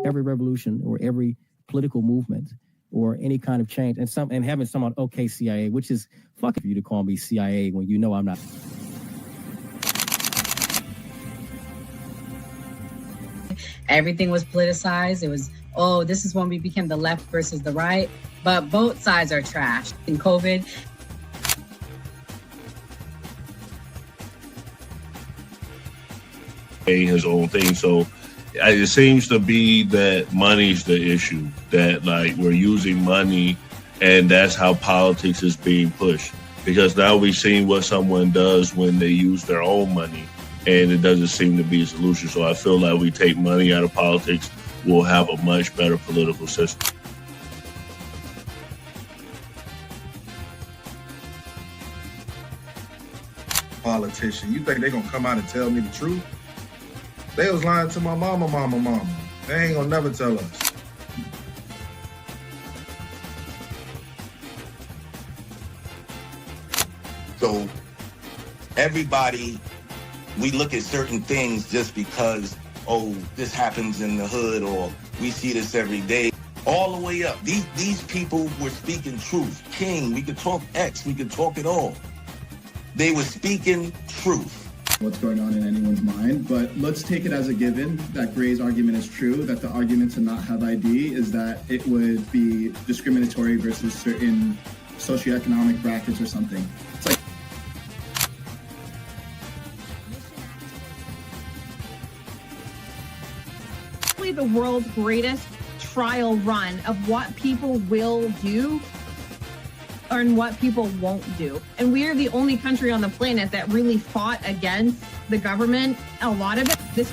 every revolution or every political movement or any kind of change, and having someone, okay, CIA, which is fucking for you to call me CIA when you know I'm not. Everything was politicized. It was, oh, this is when we became the left versus the right. But both sides are trash. In COVID, his own thing. So it seems to be that money's the issue, that like we're using money and that's how politics is being pushed. Because now we've seen what someone does when they use their own money, and it doesn't seem to be a solution. So I feel like we take money out of politics, we'll have a much better political system. Politician, you think they're gonna come out and tell me the truth? They was lying to my mama. They ain't gonna never tell us. So everybody, we look at certain things just because, oh, this happens in the hood or we see this every day. All the way up. These people were speaking truth. King, we could talk X, we could talk it all. They were speaking truth. What's going on in anyone's mind, but let's take it as a given that Gray's argument is true, that the argument to not have ID is that it would be discriminatory versus certain socioeconomic brackets or something. It's like the world's greatest trial run of what people will do and what people won't do. And we are the only country on the planet that really fought against the government. A lot of it, because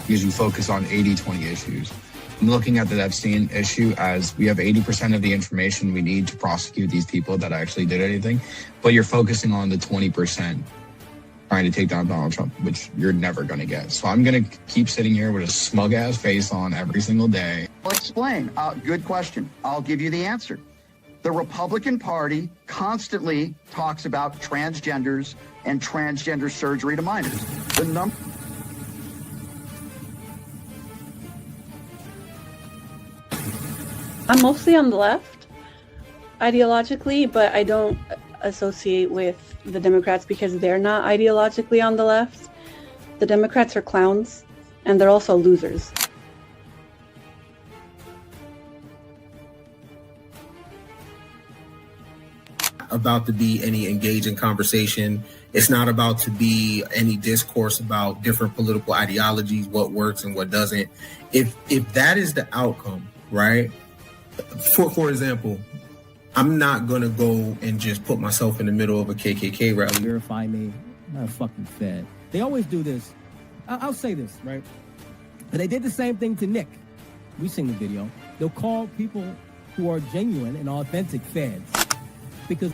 you focus on 80-20 issues. I'm looking at the Epstein issue as we have 80% of the information we need to prosecute these people that actually did anything, but you're focusing on the 20% trying to take down Donald Trump, which you're never going to get. So I'm going to keep sitting here with a smug-ass face on every single day. I'll explain. Good question. I'll give you the answer. The Republican Party constantly talks about transgenders and transgender surgery to minors. I'm mostly on the left ideologically, but I don't associate with the Democrats because they're not ideologically on the left. The Democrats are clowns, and they're also losers. About to be any engaging conversation. It's not about to be any discourse about different political ideologies, what works and what doesn't. If that is the outcome, right? For example, I'm not going to go and just put myself in the middle of a KKK rally. Verify me. I'm not a fucking Fed. They always do this. I'll say this, right? But they did the same thing to Nick. We've seen the video. They'll call people who are genuine and authentic Feds. Because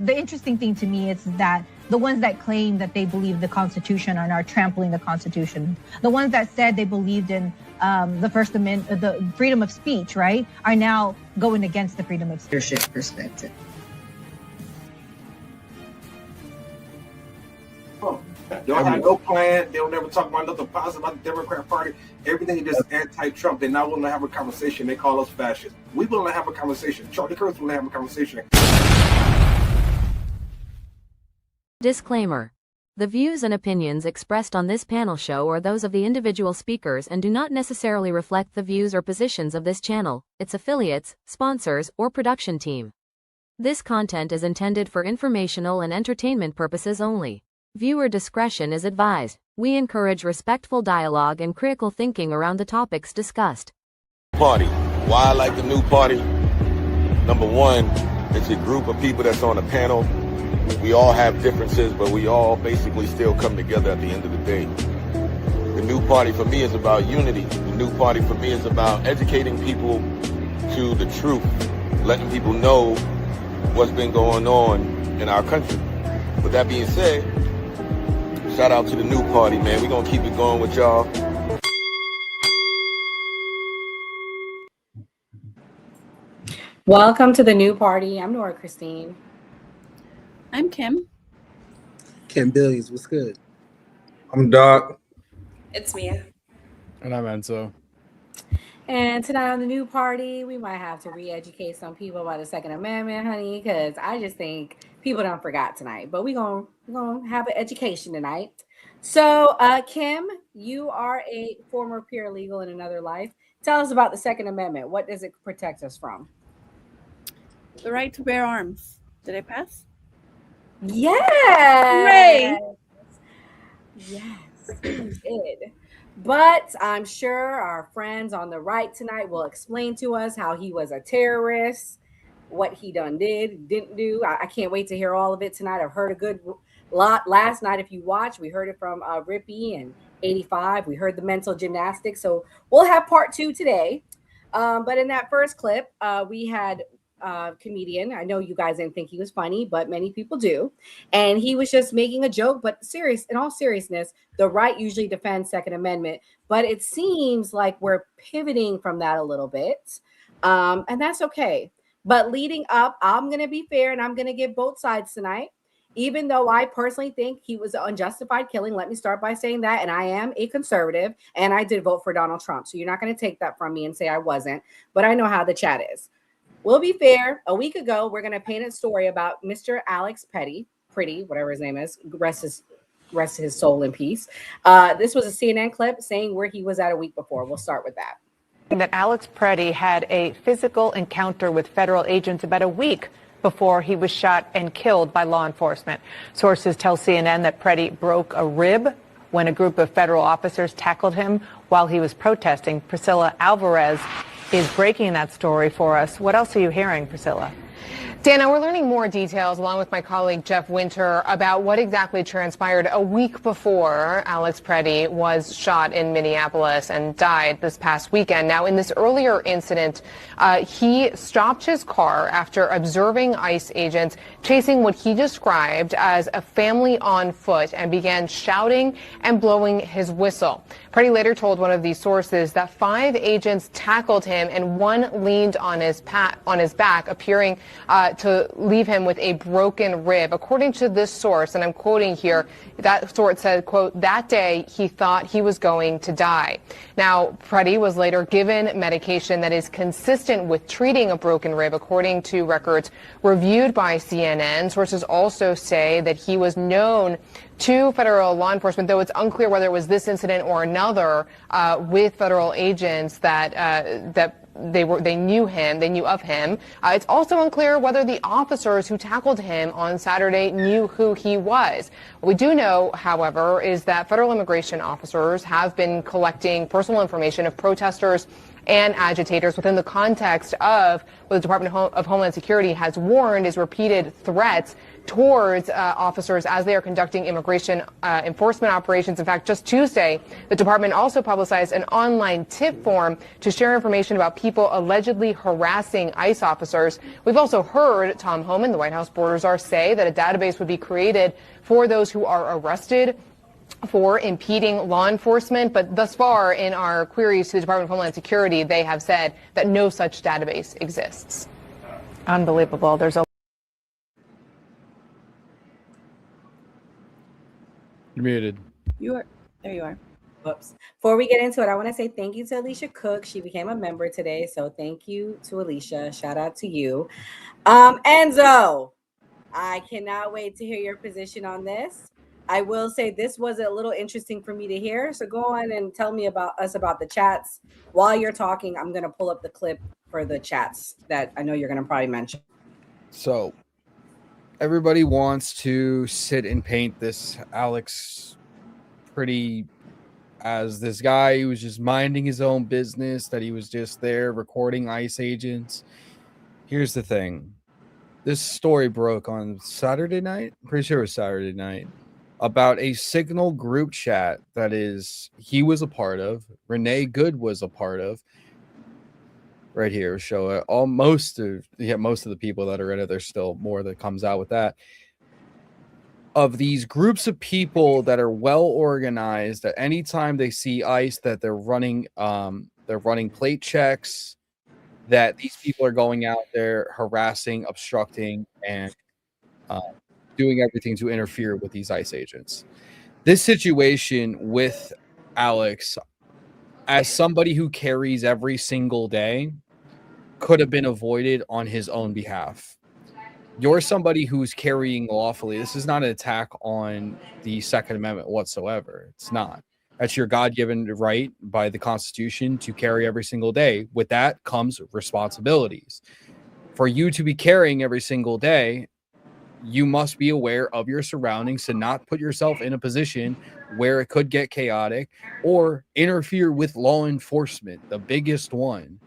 the interesting thing to me is that the ones that claim that they believe the Constitution are now trampling the Constitution. The ones that said they believed in the First Amendment, the freedom of speech, right, are now going against the freedom of speech. leadership perspective. Y'all have no plan. They'll never talk about nothing positive about the Democrat Party. Everything is just anti-Trump. They're not willing to have a conversation. They call us fascists. We willing to have a conversation. Charlie Kirk's willing to have a conversation. Disclaimer. The views and opinions expressed on this panel show are those of the individual speakers and do not necessarily reflect the views or positions of this channel, its affiliates, sponsors, or production team. This content is intended for informational and entertainment purposes only. Viewer discretion is advised. We encourage respectful dialogue and critical thinking around the topics discussed. Party. Why I like the new party? Number one, it's a group of people that's on a panel. We all have differences, but we all basically still come together at the end of the day. The new party for me is about unity. The new party for me is about educating people to the truth, letting people know what's been going on in our country. With that being said, shout out to the new party, man. We're going to keep it going with y'all. Welcome to the new party. I'm Nora Christine. I'm Kim. Kim Billions, what's good? I'm Doc. It's Mia. And I'm Enzo. And tonight on the new party, we might have to re-educate some people about the Second Amendment, honey, because I just think people don't forgot tonight. But we're gonna have an education tonight. So, Kim, you are a former paralegal in another life. Tell us about the Second Amendment. What does it protect us from? The right to bear arms. Did I pass? Yes. Yes, you did. But I'm sure our friends on the right tonight will explain to us how he was a terrorist, what he didn't do. I can't wait to hear all of it tonight. I've heard a good lot last night. If you watch, we heard it from Rippy and 85. We heard the mental gymnastics. So we'll have part 2 today. But in that first clip, we had comedian. I know you guys didn't think he was funny, but many people do. And he was just making a joke, but in all seriousness, the right usually defends Second Amendment, but it seems like we're pivoting from that a little bit. And that's okay. But leading up, I'm going to be fair and I'm going to give both sides tonight. Even though I personally think he was an unjustified killing, let me start by saying that. And I am a conservative and I did vote for Donald Trump. So you're not going to take that from me and say I wasn't, but I know how the chat is. We'll be fair. A week ago, we're going to paint a story about Mr. Alex Pretty, whatever his name is, rest his soul in peace. This was a CNN clip saying where he was at a week before. We'll start with that. That Alex Pretty had a physical encounter with federal agents about a week before he was shot and killed by law enforcement. Sources tell CNN that Pretty broke a rib when a group of federal officers tackled him while he was protesting. Priscilla Alvarez is breaking that story for us. What else are you hearing, Priscilla? Dana, we're learning more details along with my colleague Jeff Winter about what exactly transpired a week before Alex Pretty was shot in Minneapolis and died this past weekend. Now, in this earlier incident, he stopped his car after observing ICE agents chasing what he described as a family on foot and began shouting and blowing his whistle. Pretty later told one of these sources that 5 agents tackled him and 1 leaned on his back, appearing to leave him with a broken rib. According to this source, and I'm quoting here, that source said, quote, that day he thought he was going to die. Now, Pretty was later given medication that is consistent with treating a broken rib, according to records reviewed by CNN. Sources also say that he was known to federal law enforcement, though it's unclear whether it was this incident or another with federal agents that they knew of him. It's also unclear whether the officers who tackled him on Saturday knew who he was. What we do know, however, is that federal immigration officers have been collecting personal information of protesters and agitators within the context of what the Department of Homeland Security has warned is repeated threats towards officers as they are conducting immigration enforcement operations. In fact, just Tuesday, the department also publicized an online tip form to share information about people allegedly harassing ICE officers. We've also heard Tom Homan, the White House border czar, say that a database would be created for those who are arrested for impeding law enforcement. But thus far, in our queries to the Department of Homeland Security, they have said that no such database exists. Unbelievable. There's a You're muted. There you are. Whoops. Before we get into it, I want to say thank you to Alicia Cook. She became a member today, so thank you to Alicia. Shout out to you. Enzo, I cannot wait to hear your position on this. I will say this was a little interesting for me to hear, so go on and tell me about the chats. While you're talking, I'm going to pull up the clip for the chats that I know you're going to probably mention. So everybody wants to sit and paint this Alex Pretty as this guy who was just minding his own business, that he was just there recording ICE agents. Here's the thing. This story broke on Saturday night. I'm pretty sure it was Saturday night, about a Signal group chat that he was a part of, Renee Good was a part of. Right here, show it. Most of the people that are in it. There's still more that comes out with that. Of these groups of people that are well organized, that anytime they see ICE, that they're running plate checks, that these people are going out there harassing, obstructing, and doing everything to interfere with these ICE agents. This situation with Alex, as somebody who carries every single day, could have been avoided on his own behalf. You're somebody who's carrying lawfully. This is not an attack on the Second Amendment whatsoever. It's not. That's your God-given right by the Constitution to carry every single day. With that comes responsibilities. For you to be carrying every single day, you must be aware of your surroundings to not put yourself in a position where it could get chaotic or interfere with law enforcement. The biggest one,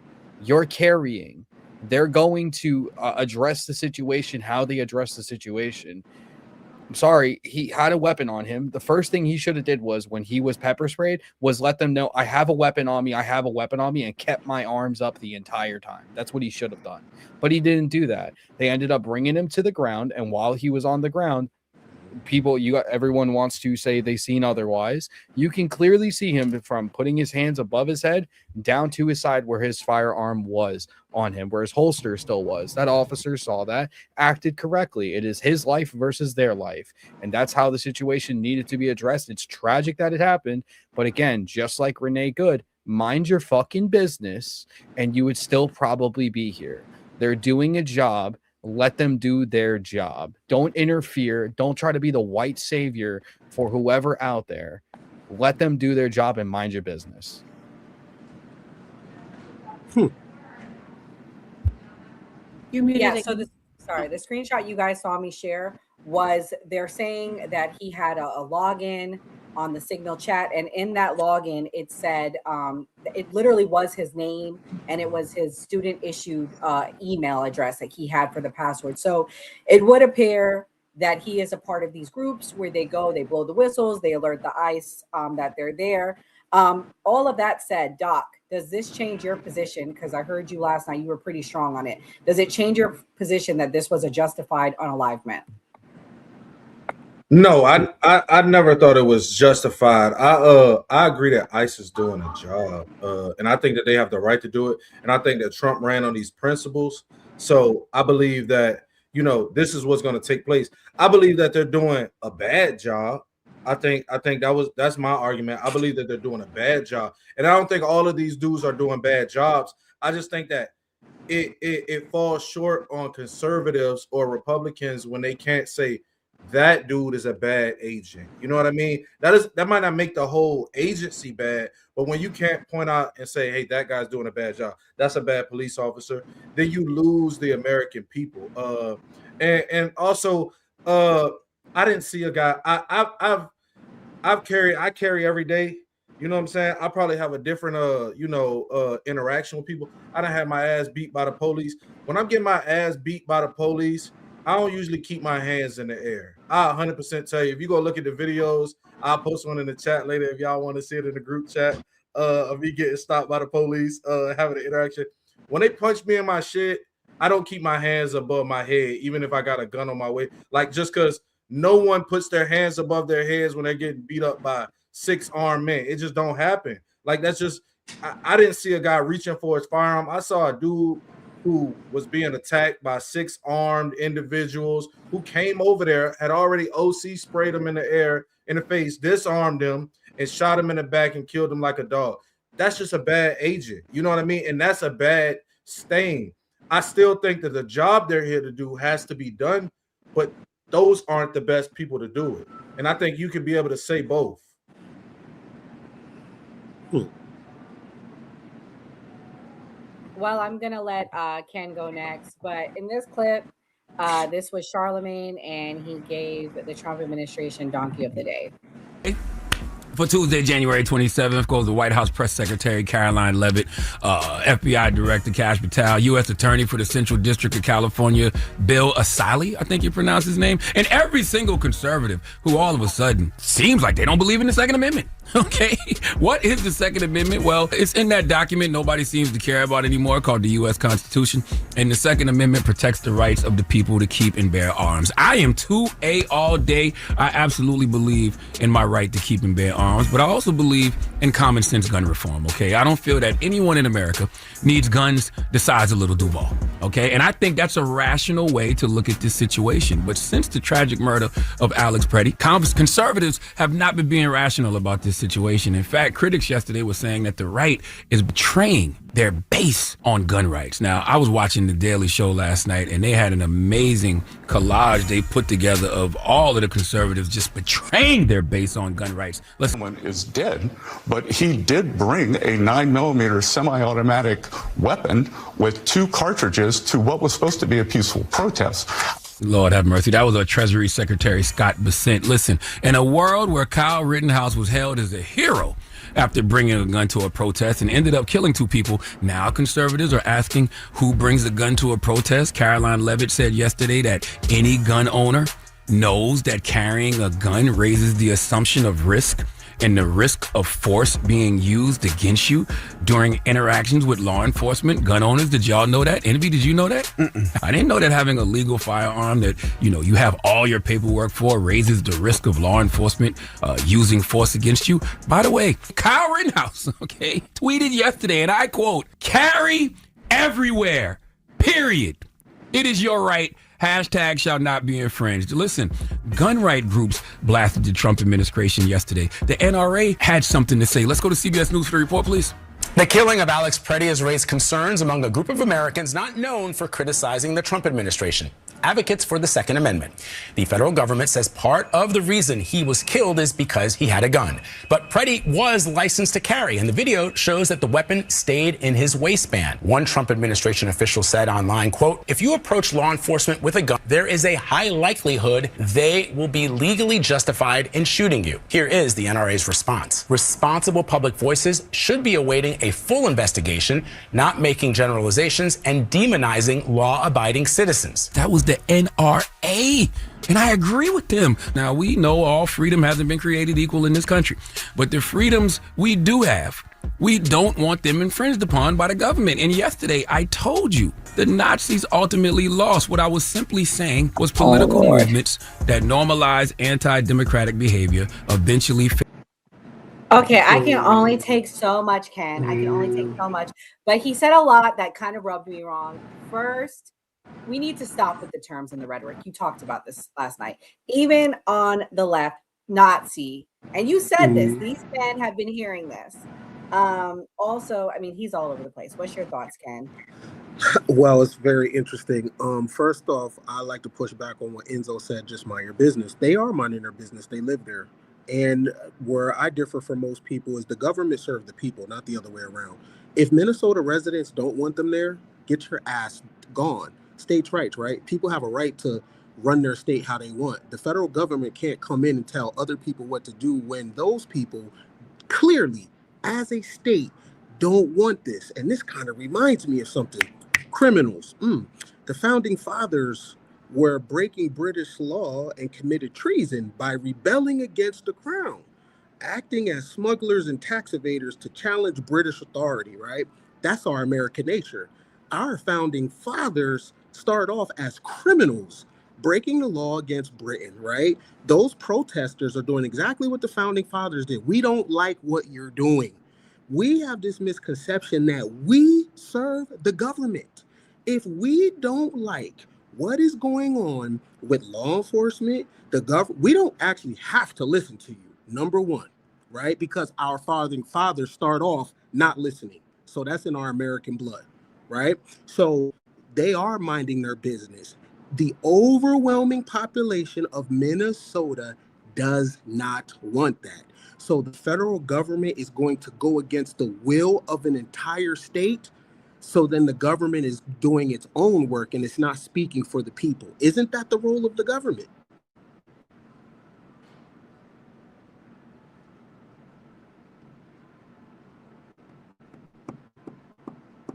you're carrying. They're going to address the situation how they address the situation. I'm sorry, he had a weapon on him. The first thing he should have did was, when he was pepper sprayed, was let them know, I have a weapon on me, and kept my arms up the entire time. That's what he should have done. But he didn't do that. They ended up bringing him to the ground, and while he was on the ground, everyone wants to say they seen otherwise. You can clearly see him from putting his hands above his head down to his side where his firearm was on him, where his holster still was. That officer saw that, acted correctly. It is his life versus their life, and that's how the situation needed to be addressed. It's tragic that it happened, but again, just like Renee Good, mind your fucking business and you would still probably be here. They're doing a job. Let them do their job. Don't interfere. Don't try to be the white savior for whoever out there. Let them do their job and mind your business. Yeah, so the screenshot you guys saw me share was they're saying that he had a login on the Signal chat, and in that login it said it literally was his name, and it was his student issued email address that he had for the password. So it would appear that he is a part of these groups where they go, they blow the whistles, they alert the ICE that they're there. All of that said, Doc, does this change your position? Because I heard you last night, you were pretty strong on it. Does it change your position that this was a justified unalivement? No, I never thought it was justified. I agree that ICE is doing a job, and I think that they have the right to do it. And I think that Trump ran on these principles. So I believe that, this is what's going to take place. I believe that they're doing a bad job. I think that's my argument. I believe that they're doing a bad job, and I don't think all of these dudes are doing bad jobs. I just think that it falls short on conservatives or Republicans when they can't say that dude is a bad agent. You know what I mean? That might not make the whole agency bad, but when you can't point out and say, hey, that guy's doing a bad job, that's a bad police officer, then you lose the American people. And also, I didn't see a guy. I carry every day. You know what I'm saying? I probably have a different interaction with people. I done had my ass beat by the police. When I'm getting my ass beat by the police, I don't usually keep my hands in the air. I 100% tell you, if you go look at the videos, I'll post one in the chat later if y'all want to see it in the group chat of me getting stopped by the police, having an interaction. When they punch me in my shit, I don't keep my hands above my head, even if I got a gun on my way. Like, just because no one puts their hands above their heads when they're getting beat up by 6 armed men. It just don't happen. Like, that's just, I didn't see a guy reaching for his firearm. I saw a dude who was being attacked by 6 armed individuals who came over there, had already OC sprayed him in the face, disarmed him, and shot him in the back and killed him like a dog. That's just a bad agent. You know what I mean? And that's a bad stain. I still think that the job they're here to do has to be done, but those aren't the best people to do it. And I think you could be able to say both. Well, I'm going to let Ken go next. But in this clip, this was Charlemagne, and he gave the Trump administration Donkey of the Day. For Tuesday, January 27th, goes the White House Press Secretary Caroline Leavitt, FBI Director Kash Patel, U.S. Attorney for the Central District of California, Bill Asali, I think you pronounce his name, and every single conservative who all of a sudden seems like they don't believe in the Second Amendment. Okay, what is the Second Amendment? Well, it's in that document nobody seems to care about anymore called the U.S. Constitution. And the Second Amendment protects the rights of the people to keep and bear arms. I am 2A all day. I absolutely believe in my right to keep and bear arms, but I also believe in common sense gun reform, okay? I don't feel that anyone in America needs guns the size of Little Duval, okay? And I think that's a rational way to look at this situation. But since the tragic murder of Alex Preddy, conservatives have not been being rational about this situation. In fact, critics yesterday were saying that the right is betraying their base on gun rights. Now, I was watching The Daily Show last night, and they had an amazing collage they put together of all of the conservatives just betraying their base on gun rights. Someone is dead, but he did bring a 9mm semi-automatic weapon with 2 cartridges to what was supposed to be a peaceful protest. Lord have mercy. That was our Treasury Secretary Scott Bessent. Listen, in a world where Kyle Rittenhouse was hailed as a hero after bringing a gun to a protest and ended up killing 2 people, now conservatives are asking who brings a gun to a protest. Caroline Levitt said yesterday that any gun owner knows that carrying a gun raises the assumption of risk and the risk of force being used against you during interactions with law enforcement. Gun owners, did y'all know that? Envy, did you know that? I didn't know that having a legal firearm that, you have all your paperwork for raises the risk of law enforcement using force against you. By the way, Kyle Rittenhouse, okay, tweeted yesterday, and I quote, "Carry everywhere, period. It is your right. Hashtag shall not be infringed." Listen, gun right groups blasted the Trump administration yesterday. The NRA had something to say. Let's go to CBS News for the report, please. The killing of Alex Preddy has raised concerns among a group of Americans not known for criticizing the Trump administration. Advocates for the Second Amendment. The federal government says part of the reason he was killed is because he had a gun. But Preddy was licensed to carry, and the video shows that the weapon stayed in his waistband. One Trump administration official said online, quote, "If you approach law enforcement with a gun, there is a high likelihood they will be legally justified in shooting you." Here is the NRA's response. Responsible public voices should be awaiting a full investigation, not making generalizations and demonizing law-abiding citizens. That was the NRA, and I agree with them. Now, we know all freedom hasn't been created equal in this country, but the freedoms we do have, we don't want them infringed upon by the government. And yesterday, I told you the Nazis ultimately lost. What I was simply saying was political movements that normalize anti-democratic behavior eventually fail. Okay, I can only take so much, Ken. I can only take so much. But he said a lot that kind of rubbed me wrong. First, we need to stop with the terms and the rhetoric. You talked about this last night. Even on the left, Nazi. And you said this. These men have been hearing this. Also, I mean, he's all over the place. What's your thoughts, Ken? Well, it's very interesting. First off, I like to push back on what Enzo said, just mind your business. They are minding their business. They live there. And where I differ from most people is the government serves the people, not the other way around. If Minnesota residents don't want them there, get your ass gone. States' rights, right? People have a right to run their state how they want. The federal government can't come in and tell other people what to do when those people clearly, as a state, don't want this. And this kind of reminds me of something. Criminals. The founding fathers were breaking British law and committed treason by rebelling against the crown, acting as smugglers and tax evaders to challenge British authority, right? That's our American nature. Our founding fathers start off as criminals, breaking the law against Britain, right? Those protesters are doing exactly what the founding fathers did. We don't like what you're doing. We have this misconception that we serve the government. If we don't like what is going on with law enforcement, the government, we don't actually have to listen to you, number one, right? Because our founding fathers start off not listening. So that's in our American blood, right? So they are minding their business. The overwhelming population of Minnesota does not want that. So the federal government is going to go against the will of an entire state. So then the government is doing its own work and it's not speaking for the people. Isn't that the role of the government?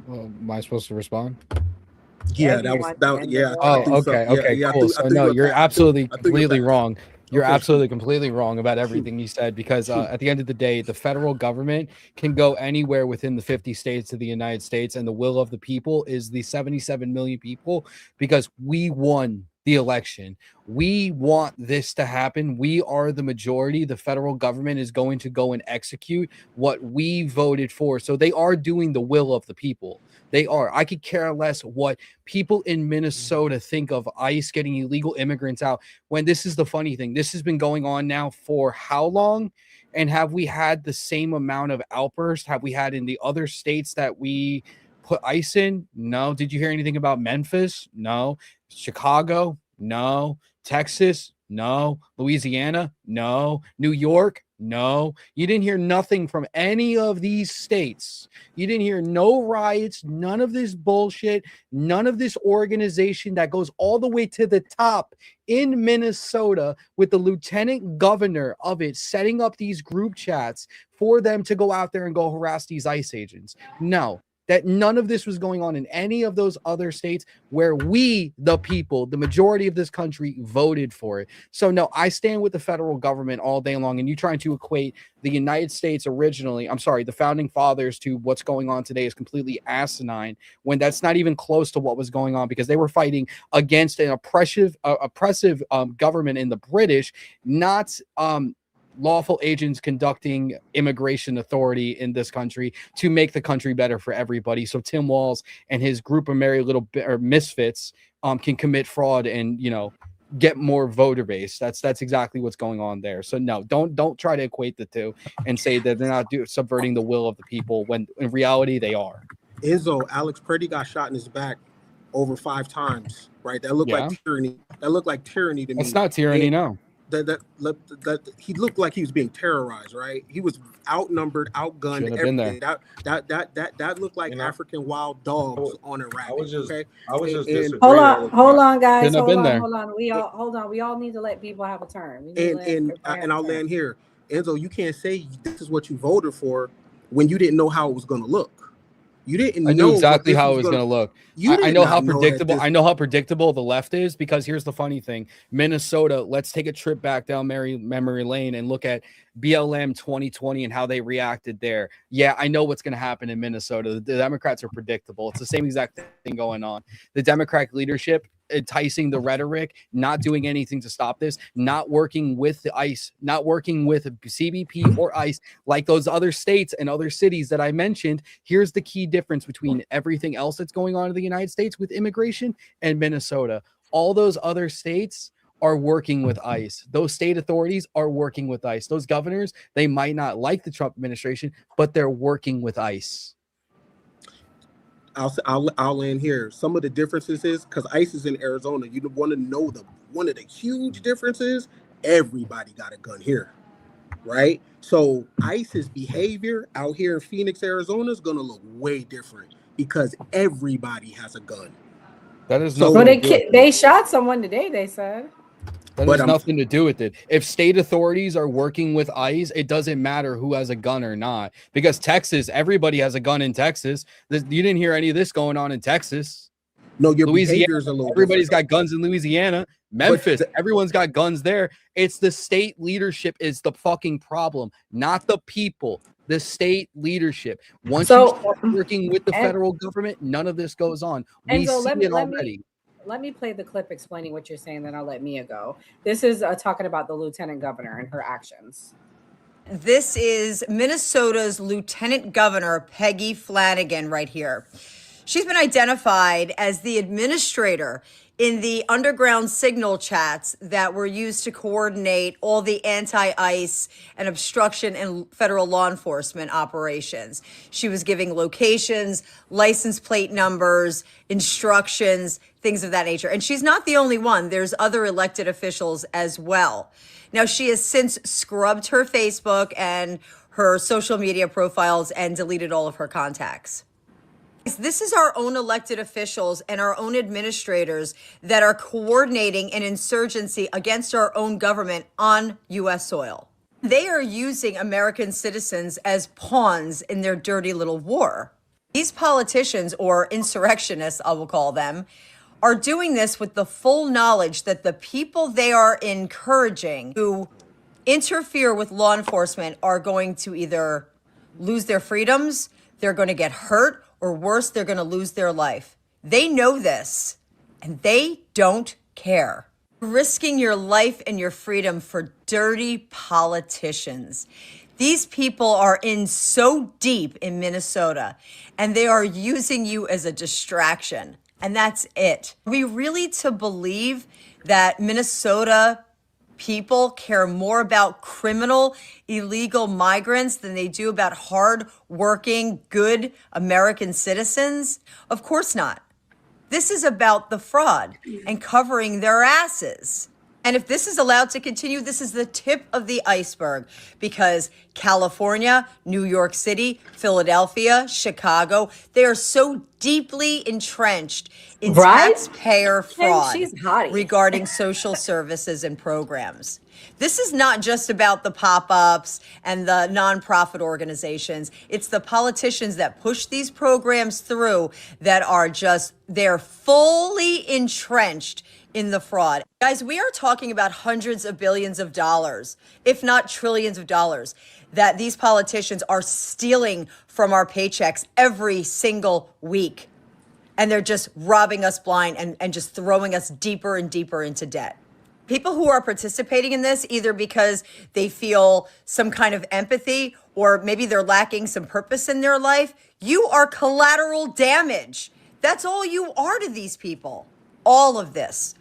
Well, am I supposed to respond? Yeah, that was. Yeah. Oh, okay, okay, cool. So no, you're absolutely completely wrong. You're Okay, absolutely completely wrong about everything you said because at the end of the day, the federal government can go anywhere within the 50 states of the United States, and the will of the people is the 77 million people because we won the election. We want this to happen. We are the majority. The federal government is going to go and execute what we voted for. So they are doing the will of the people. They are. I could care less what people in Minnesota think of ICE getting illegal immigrants out when this is the funny thing. This has been going on now for how long? And have we had the same amount of outbursts? Have we had in the other states that we put ICE in? No. Did you hear anything about Memphis? No. Chicago? No. Texas? No. Louisiana? No. New York? No. You didn't hear nothing from any of these states. You didn't hear no riots, none of this bullshit, none of this organization that goes all the way to the top in Minnesota with the lieutenant governor of it setting up these group chats for them to go out there and go harass these ICE agents. No. That none of this was going on in any of those other states where we, the people, the majority of this country, voted for it. So, no, I stand with the federal government all day long. And you trying to equate the United States the founding fathers to what's going on today is completely asinine when that's not even close to what was going on because they were fighting against an oppressive government in the British, not lawful agents conducting immigration authority in this country to make the country better for everybody. So Tim Walz and his group of merry little misfits can commit fraud and, get more voter base. That's exactly what's going on there. So no, don't try to equate the two and say that they're not subverting the will of the people when in reality they are. Enzo, Alex Pretty got shot in his back over 5 times, right? That looked like tyranny. That looked like tyranny to me. That's not tyranny, no. That he looked like he was being terrorized, right? He was outnumbered, outgunned, everything. That looked like African wild dogs on a rabbit. Hold on, guys. Hold on. We all need to let people have a turn. And I'll land here. Enzo, you can't say this is what you voted for when you didn't know how it was going to look. You didn't. I knew exactly how it was going to look. I know how predictable. I know how predictable the left is because here's the funny thing: Minnesota. Let's take a trip back down memory lane and look at BLM 2020 and how they reacted there. Yeah, I know what's going to happen in Minnesota. The Democrats are predictable. It's the same exact thing going on. The Democratic leadership enticing the rhetoric, not doing anything to stop this, not working with the ICE, not working with CBP or ICE like those other states and other cities that I mentioned. Here's the key difference between everything else that's going on in the United States with immigration and Minnesota. All those other states are working with ICE. Those state authorities are working with ICE. Those governors, they might not like the Trump administration, but they're working with ICE. I'll land here. Some of the differences is because ICE is in Arizona. You want to know one of the huge differences. Everybody got a gun here, right? So ICE's behavior out here in Phoenix, Arizona, is gonna look way different because everybody has a gun. That is so. They shot someone today. They said. That has nothing to do with it. If state authorities are working with ICE, it doesn't matter who has a gun or not. Because Texas, everybody has a gun in Texas. You didn't hear any of this going on in Texas. No, your behavior is a little everybody's got guns in Louisiana. Memphis, everyone's got guns there. It's the state leadership is the fucking problem, not the people. The state leadership. Once you start working with the federal government, none of this goes on. We see it already. Let me play the clip explaining what you're saying, then I'll let Mia go. This is talking about the lieutenant governor and her actions. This is Minnesota's Lieutenant Governor, Peggy Flanagan, right here. She's been identified as the administrator in the underground signal chats that were used to coordinate all the anti-ICE and obstruction in federal law enforcement operations. She was giving locations, license plate numbers, instructions, things of that nature. And she's not the only one. There's other elected officials as well. Now, she has since scrubbed her Facebook and her social media profiles and deleted all of her contacts. This is our own elected officials and our own administrators that are coordinating an insurgency against our own government on U.S. soil. They are using American citizens as pawns in their dirty little war. These politicians, or insurrectionists, I will call them, are doing this with the full knowledge that the people they are encouraging who interfere with law enforcement are going to either lose their freedoms, they're going to get hurt, or worse, they're going to lose their life. They know this, and they don't care. Risking your life and your freedom for dirty politicians. These people are in so deep in Minnesota, and they are using you as a distraction. And that's it. Are we really to believe that Minnesota people care more about criminal, illegal migrants than they do about hard-working, good American citizens? Of course not. This is about the fraud and covering their asses. And if this is allowed to continue, this is the tip of the iceberg, because California, New York City, Philadelphia, Chicago, they are so deeply entrenched in taxpayer fraud regarding social services and programs. This is not just about the pop-ups and the nonprofit organizations. It's the politicians that push these programs through that are just, they're fully entrenched in the fraud. Guys, we are talking about hundreds of billions of dollars, if not trillions of dollars, that these politicians are stealing from our paychecks every single week. And they're just robbing us blind and just throwing us deeper and deeper into debt. People who are participating in this, either because they feel some kind of empathy or maybe they're lacking some purpose in their life, you are collateral damage. That's all you are to these people. All of this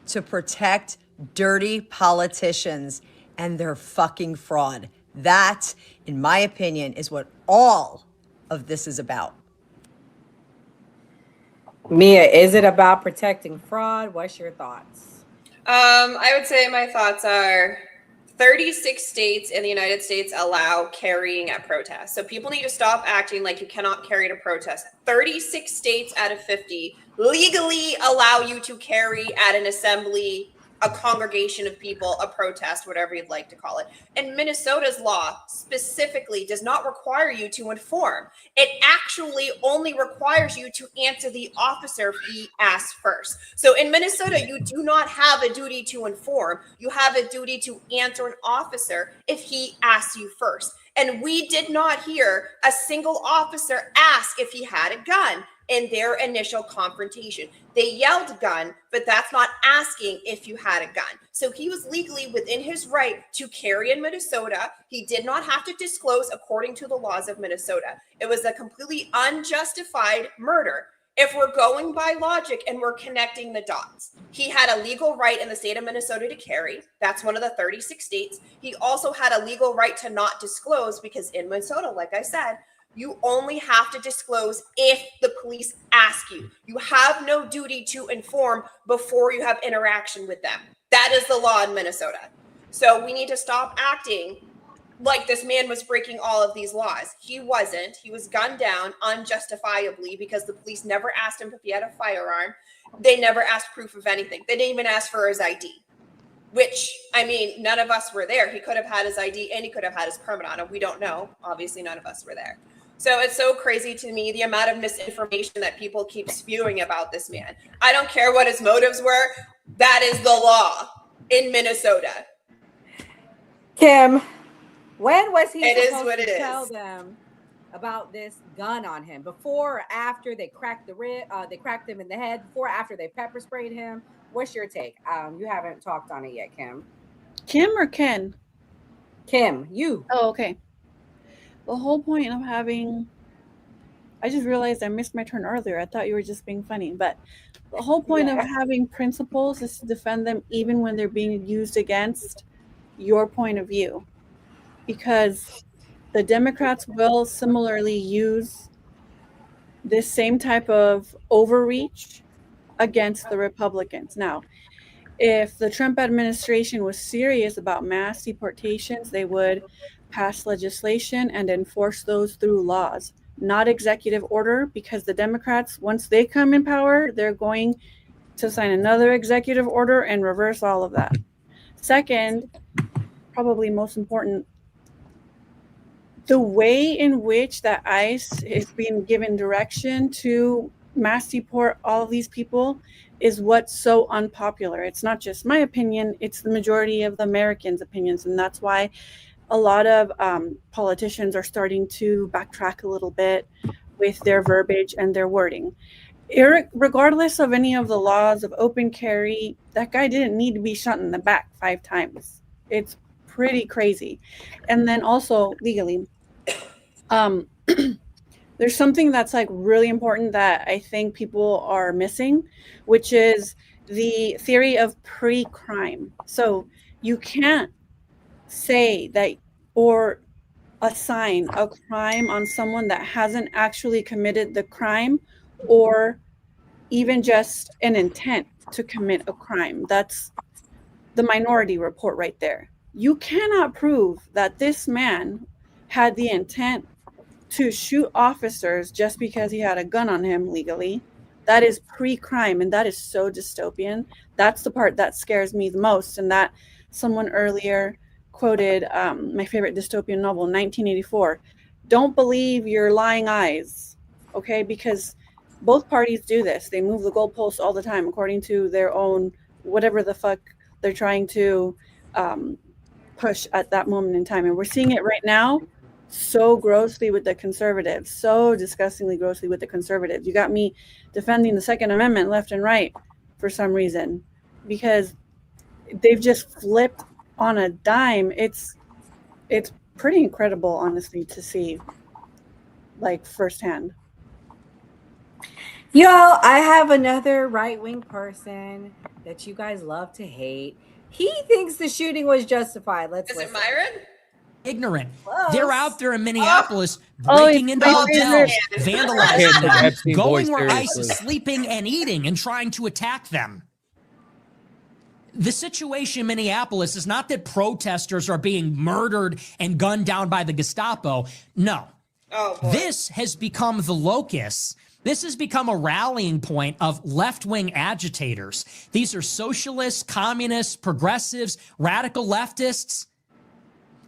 to protect dirty politicians and their fucking fraud. That, in my opinion, is what all of this is about. Mia, is it about protecting fraud? What's your thoughts? I would say my thoughts are 36 states in the United States allow carrying at protests. So people need to stop acting like you cannot carry at a protest. 36 states out of 50 legally allow you to carry at an assembly, a congregation of people, a protest, whatever you'd like to call it. And Minnesota's law specifically does not require you to inform. It actually only requires you to answer the officer if he asks first. So in Minnesota, you do not have a duty to inform. You have a duty to answer an officer if he asks you first. And we did not hear a single officer ask if he had a gun in their initial confrontation. They yelled gun, but that's not asking if you had a gun. So he was legally within his right to carry in Minnesota. He did not have to disclose according to the laws of Minnesota. It was a completely unjustified murder. If we're going by logic and we're connecting the dots, he had a legal right in the state of Minnesota to carry. That's one of the 36 states. He also had a legal right to not disclose, because in Minnesota, like I said, you only have to disclose if the police ask you. You have no duty to inform before you have interaction with them. That is the law in Minnesota. So we need to stop acting like this man was breaking all of these laws. He wasn't. He was gunned down unjustifiably because the police never asked him if he had a firearm. They never asked proof of anything. They didn't even ask for his ID, which, I mean, none of us were there. He could have had his ID and he could have had his permit on him. We don't know. Obviously, none of us were there. So it's so crazy to me, the amount of misinformation that people keep spewing about this man. I don't care what his motives were. That is the law in Minnesota. Kim, when was he supposed what to it tell is. them about this gun on him? Before or after they cracked they cracked him in the head? Before or after they pepper sprayed him? What's your take? You haven't talked on it yet, Kim. Kim or Ken? Kim, you. Oh, okay. The whole point of having, I just realized I missed my turn earlier. I thought you were just being funny, but the whole point of having principles is to defend them even when they're being used against your point of view. Because the Democrats will similarly use this same type of overreach against the Republicans. Now, if the Trump administration was serious about mass deportations, they would pass legislation and enforce those through laws, not executive order, because the Democrats, once they come in power, they're going to sign another executive order and reverse all of that. Second, probably most important, the way in which that ICE is being given direction to mass deport all of these people is what's so unpopular. It's not just my opinion, it's the majority of the Americans' opinions. And that's why a lot of politicians are starting to backtrack a little bit with their verbiage and their wording. Regardless of any of the laws of open carry, that guy didn't need to be shot in the back 5 times. It's pretty crazy. And then also legally, there's something that's like really important that I think people are missing, which is the theory of pre-crime. So you can't say that or assign a crime on someone that hasn't actually committed the crime or even just an intent to commit a crime. That's the Minority Report right there. You cannot prove that this man had the intent to shoot officers just because he had a gun on him legally. That is pre-crime, and that is so dystopian. That's the part that scares me the most, and that someone earlier quoted my favorite dystopian novel, 1984. Don't believe your lying eyes, okay? Because both parties do this. They move the goalposts all the time according to their own, whatever the fuck they're trying to push at that moment in time. And we're seeing it right now so grossly with the conservatives, so disgustingly grossly with the conservatives. You got me defending the Second Amendment left and right for some reason, because they've just flipped on a dime. It's pretty incredible, honestly, to see, like, firsthand. Y'all, I have another right-wing person that you guys love to hate. He thinks the shooting was justified. Let's Is it Myron? Ignorant. Close. They're out there in Minneapolis Oh, breaking it's into my hotels, favorite. vandalizing them, Epstein going boy, where ICE seriously. is sleeping and eating and trying to attack them. The situation in Minneapolis is not that protesters are being murdered and gunned down by the Gestapo. No. Oh, boy. This has become the locus. This has become a rallying point of left-wing agitators. These are socialists, communists, progressives, radical leftists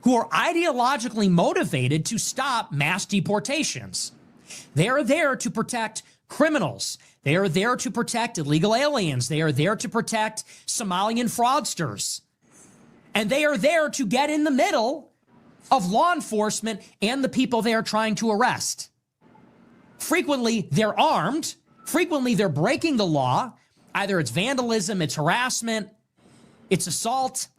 who are ideologically motivated to stop mass deportations. They are there to protect criminals. They are there to protect illegal aliens. They are there to protect Somalian fraudsters. And they are there to get in the middle of law enforcement and the people they are trying to arrest. Frequently, they're armed. Frequently, they're breaking the law. Either it's vandalism, it's harassment, it's assault.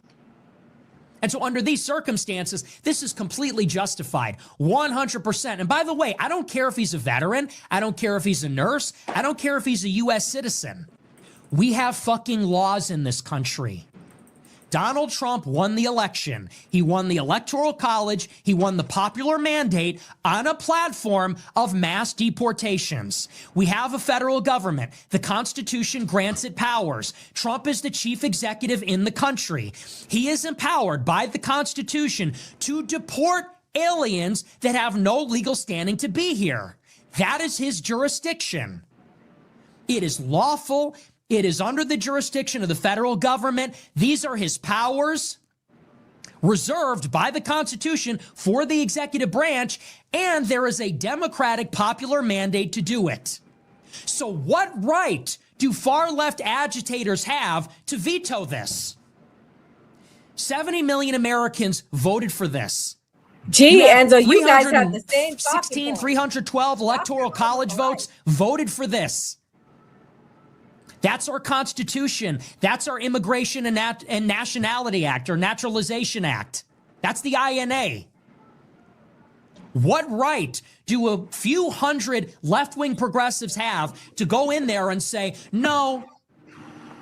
And so under these circumstances, this is completely justified, 100%. And by the way, I don't care if he's a veteran. I don't care if he's a nurse. I don't care if he's a U.S. citizen. We have fucking laws in this country. Donald Trump won the election. He won the Electoral College. He won the popular mandate on a platform of mass deportations. We have a federal government. The Constitution grants it powers. Trump is the chief executive in the country. He is empowered by the Constitution to deport aliens that have no legal standing to be here. That is his jurisdiction. It is lawful. It is under the jurisdiction of the federal government. These are his powers reserved by the Constitution for the executive branch, and there is a democratic popular mandate to do it. So what right do far-left agitators have to veto this? 70 million Americans voted for this. Gee, Enzo, you guys have the same 312 Electoral College votes voted for this. That's our Constitution. That's our Immigration and Nationality Act, or Naturalization Act. That's the INA. What right do a few hundred left-wing progressives have to go in there and say, no,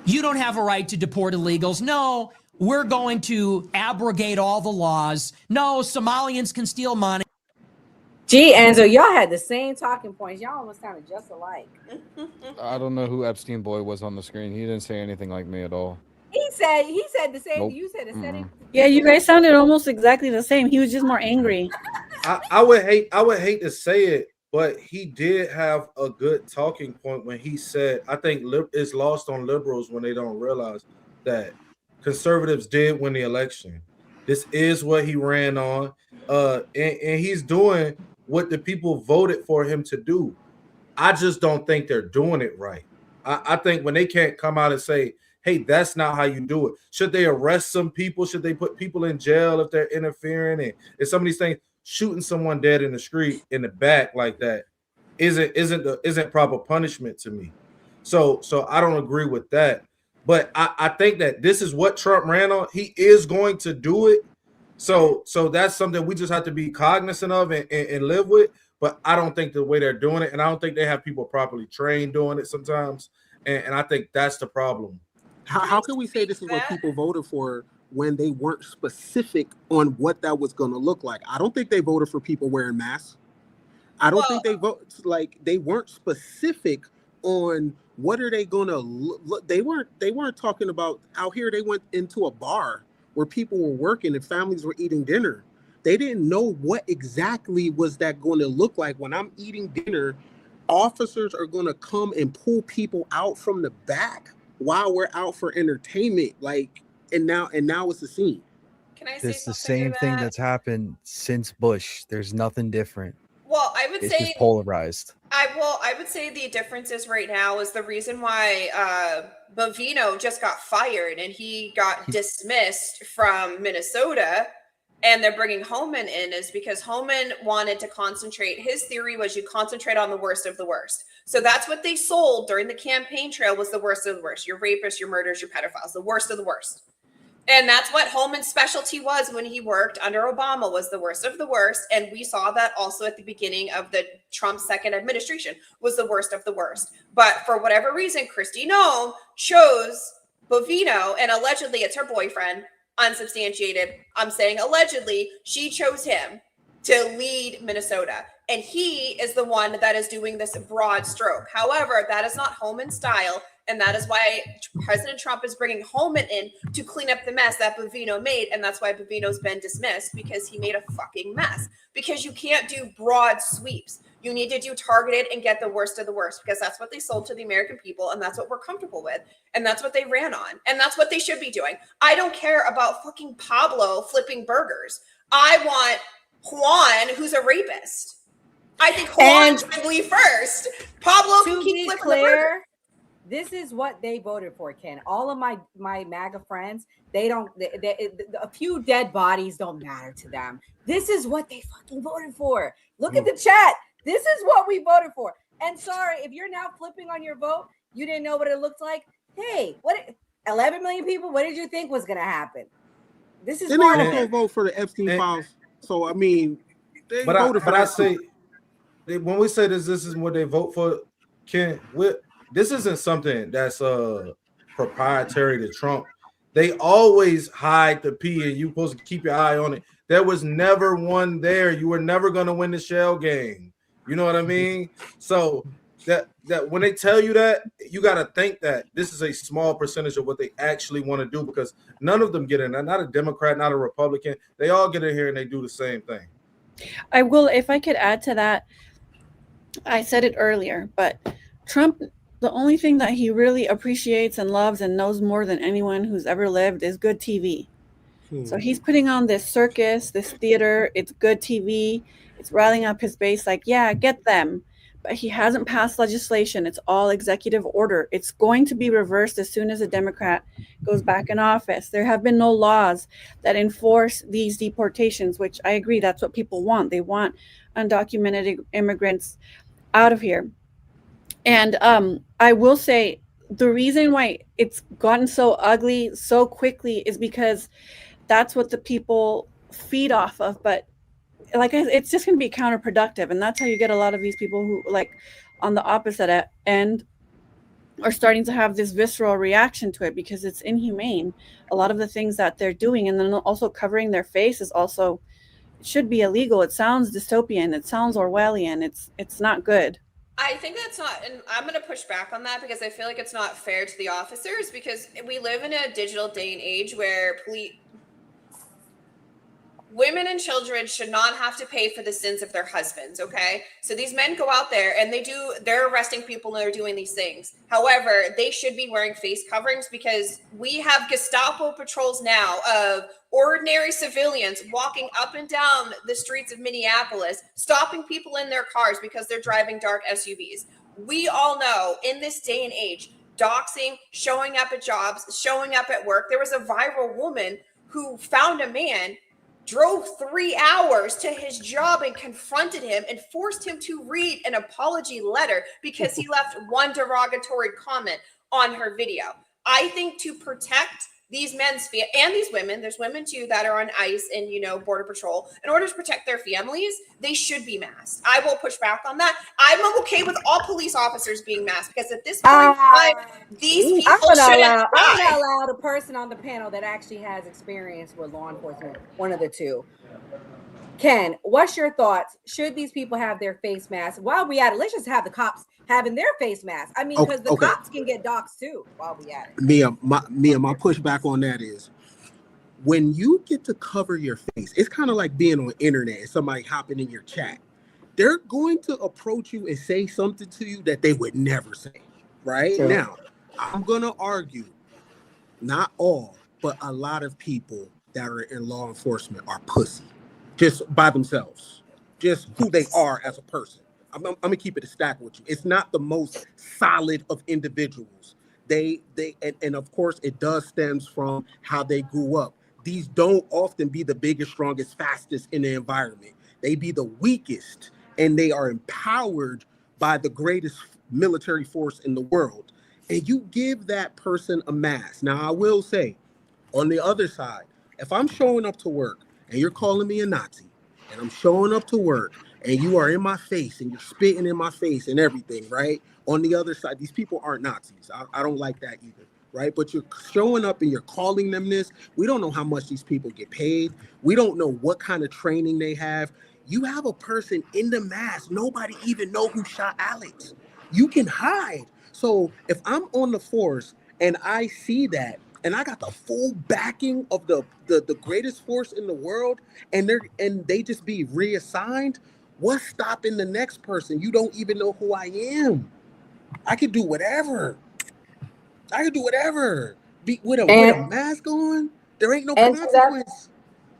you don't have a right to deport illegals. No, we're going to abrogate all the laws. No, Somalians can steal money. Gee, Enzo, y'all had the same talking points. Y'all almost sounded just alike. I don't know who Epstein boy was on the screen. He didn't say anything like me at all. He said the same. Nope. You said the same. Yeah, you guys sounded almost exactly the same. He was just more angry. I would hate to say it, but he did have a good talking point when he said, I think it's lost on liberals when they don't realize that conservatives did win the election. This is what he ran on. And he's doing what the people voted for him to do. I just don't think they're doing it right. I think when they can't come out and say, hey, that's not how you do it. Should they arrest some people? Should they put people in jail if they're interfering? And some of these things, shooting someone dead in the street in the back like that isn't proper punishment to me. So I don't agree with that. But I think that this is what Trump ran on. He is going to do it. So that's something we just have to be cognizant of and live with. But I don't think the way they're doing it, and I don't think they have people properly trained doing it sometimes. And I think that's the problem. How can we say this is what people voted for when they weren't specific on what that was going to look like? I don't think they voted for people wearing masks. I don't think they weren't specific on what are they going to look. They weren't talking about out here. They went into a bar where people were working and families were eating dinner. They didn't know what exactly was that going to look like. When I'm eating dinner, officers are going to come and pull people out from the back while we're out for entertainment. And now it's a scene. Can I say It's the something same to thing that? that's happened since Bush. There's nothing different. Well, I would It's say just polarized. I would say the difference is right now is the reason why Bovino just got fired and he got dismissed from Minnesota, and they're bringing Homan in is because Homan wanted to concentrate. His theory was you concentrate on the worst of the worst. So that's what they sold during the campaign trail was the worst of the worst. Your rapists, your murderers, your pedophiles, the worst of the worst. And that's what Homan's specialty was when he worked under Obama, was the worst of the worst. And we saw that also at the beginning of the Trump second administration was the worst of the worst. But for whatever reason, Kristi Noem chose Bovino, and allegedly it's her boyfriend, unsubstantiated. I'm saying allegedly, she chose him to lead Minnesota. And he is the one that is doing this broad stroke. However, that is not Homan's style. And that is why President Trump is bringing Homan in to clean up the mess that Bovino made. And that's why Bovino's been dismissed, because he made a fucking mess. Because you can't do broad sweeps. You need to do targeted and get the worst of the worst, because that's what they sold to the American people. And that's what we're comfortable with. And that's what they ran on. And that's what they should be doing. I don't care about fucking Pablo flipping burgers. I want Juan, who's a rapist. I think Juan should leave first. Pablo can keep flipping the burger. This is what they voted for, Ken. All of my MAGA friends, a few dead bodies don't matter to them. This is what they fucking voted for. Look at the chat. This is what we voted for. And sorry, if you're now flipping on your vote, you didn't know what it looked like. Hey, 11 million people, what did you think was going to happen? This is they also vote for the Epstein files. So, I mean, they voted for that. I say, when we say this is what they vote for, Ken, this isn't something that's proprietary to Trump. They always hide the P, and you're supposed to keep your eye on it. There was never one there. You were never going to win the shell game. You know what I mean? So that when they tell you that, you got to think that this is a small percentage of what they actually want to do, because none of them get in. Not a Democrat, not a Republican. They all get in here and they do the same thing. I will, if I could add to that, I said it earlier, but Trump, the only thing that he really appreciates and loves and knows more than anyone who's ever lived is good TV. So he's putting on this circus, this theater. It's good TV. It's riling up his base like, yeah, get them. But he hasn't passed legislation. It's all executive order. It's going to be reversed as soon as a Democrat goes back in office. There have been no laws that enforce these deportations, which I agree, that's what people want. They want undocumented immigrants out of here. And I will say the reason why it's gotten so ugly so quickly is because that's what the people feed off of. But it's just going to be counterproductive. And that's how you get a lot of these people who, like, on the opposite end, are starting to have this visceral reaction to it because it's inhumane. A lot of the things that they're doing, and then also covering their face is also, it should be illegal. It sounds dystopian. It sounds Orwellian. It's not good. I think that's not, and I'm going to push back on that because I feel like it's not fair to the officers, because we live in a digital day and age where women and children should not have to pay for the sins of their husbands, okay? So these men go out there and they're arresting people and they're doing these things. However, they should be wearing face coverings, because we have Gestapo patrols now of ordinary civilians walking up and down the streets of Minneapolis, stopping people in their cars because they're driving dark SUVs. We all know in this day and age, doxing, showing up at jobs, showing up at work. There was a viral woman who found a man, drove 3 hours to his job and confronted him and forced him to read an apology letter because he left one derogatory comment on her video. I think to protect these men's and these women, there's women too that are on ICE and, you know, Border Patrol, in order to protect their families, they should be masked. I will push back on that. I'm okay with all police officers being masked because at this point in time, these people shouldn't die. I'm gonna allow the person on the panel that actually has experience with law enforcement, one of the two. Ken, what's your thoughts? Should these people have their face masks? While we at it, let's just have the cops having their face masks. I mean, because the cops can get doxxed too while we at it. Mia, my pushback on that is when you get to cover your face, it's kind of like being on the internet and somebody hopping in your chat. They're going to approach you and say something to you that they would never say, right? Sure. Now, I'm going to argue, not all, but a lot of people that are in law enforcement are pussy, just by themselves, just who they are as a person. I'm gonna keep it a stack with you. It's not the most solid of individuals. And of course it does stems from how they grew up. These don't often be the biggest, strongest, fastest in the environment. They be the weakest, and they are empowered by the greatest military force in the world. And you give that person a mask. Now I will say, on the other side, if I'm showing up to work and you're calling me a Nazi, and I'm showing up to work and you are in my face and you're spitting in my face and everything, right? On the other side, these people aren't Nazis. I don't like that either, right? But you're showing up and you're calling them this. We don't know how much these people get paid. We don't know what kind of training they have. You have a person in the mask. Nobody even know who shot Alex. You can hide. So if I'm on the force and I see that, and I got the full backing of the greatest force in the world, and they just be reassigned, what's stopping the next person? You don't even know who I am. I could do whatever. With a mask on, there ain't no consequence.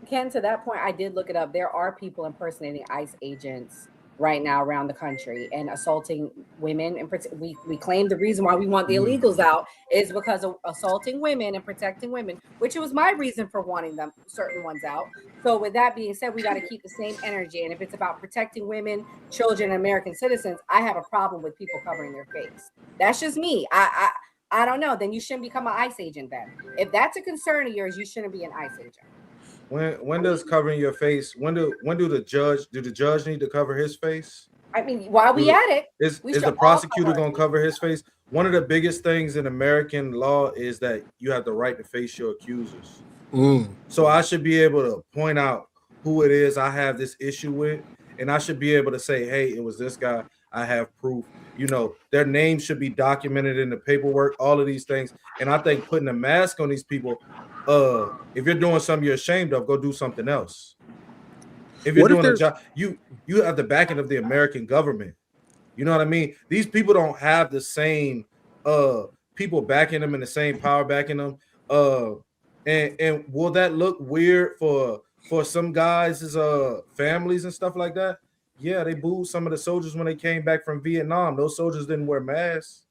Ken, to that point, I did look it up. There are people impersonating ICE agents right now around the country and assaulting women. And we claim the reason why we want the illegals out is because of assaulting women and protecting women, which was my reason for wanting them, certain ones out. So with that being said, we got to keep the same energy. And if it's about protecting women, children, and American citizens, I have a problem with people covering their face. That's just me. I don't know. Then you shouldn't become an ICE agent then. If that's a concern of yours, you shouldn't be an ICE agent. When does covering your face? When do the judge need to cover his face? I mean, while we at it, is the prosecutor going to cover his face? One of the biggest things in American law is that you have the right to face your accusers. So I should be able to point out who it is I have this issue with, and I should be able to say, hey, it was this guy. I have proof. You know, their names should be documented in the paperwork, all of these things. And I think putting a mask on these people, if you're doing something you're ashamed of, go do something else. If you're doing a job, you have the backing of the American government. You know what I mean? These people don't have the same people backing them and the same power backing them. And will that look weird for some guys' families and stuff like that? Yeah, they booed some of the soldiers when they came back from Vietnam. Those soldiers didn't wear masks.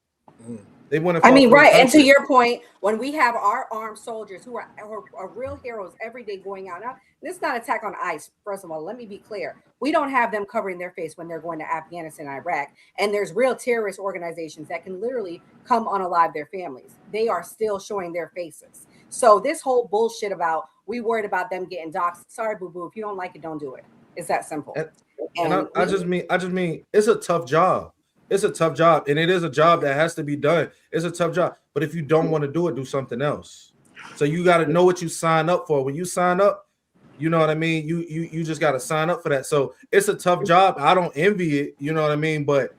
They went. I mean, right. And to your point, when we have our armed soldiers who are real heroes every day going out. Now, this is not an attack on ICE. First of all, let me be clear. We don't have them covering their face when they're going to Afghanistan and Iraq. And there's real terrorist organizations that can literally come unalive their families. They are still showing their faces. So this whole bullshit about we worried about them getting doxxed. Sorry, boo-boo. If you don't like it, don't do it. It's that simple. And I just mean it's a tough job. It's a tough job, and it is a job that has to be done. It's a tough job, but if you don't want to do it, do something else. So you got to know what you sign up for. When you sign up, you know what I mean. You just got to sign up for that. So it's a tough job. I don't envy it. You know what I mean. But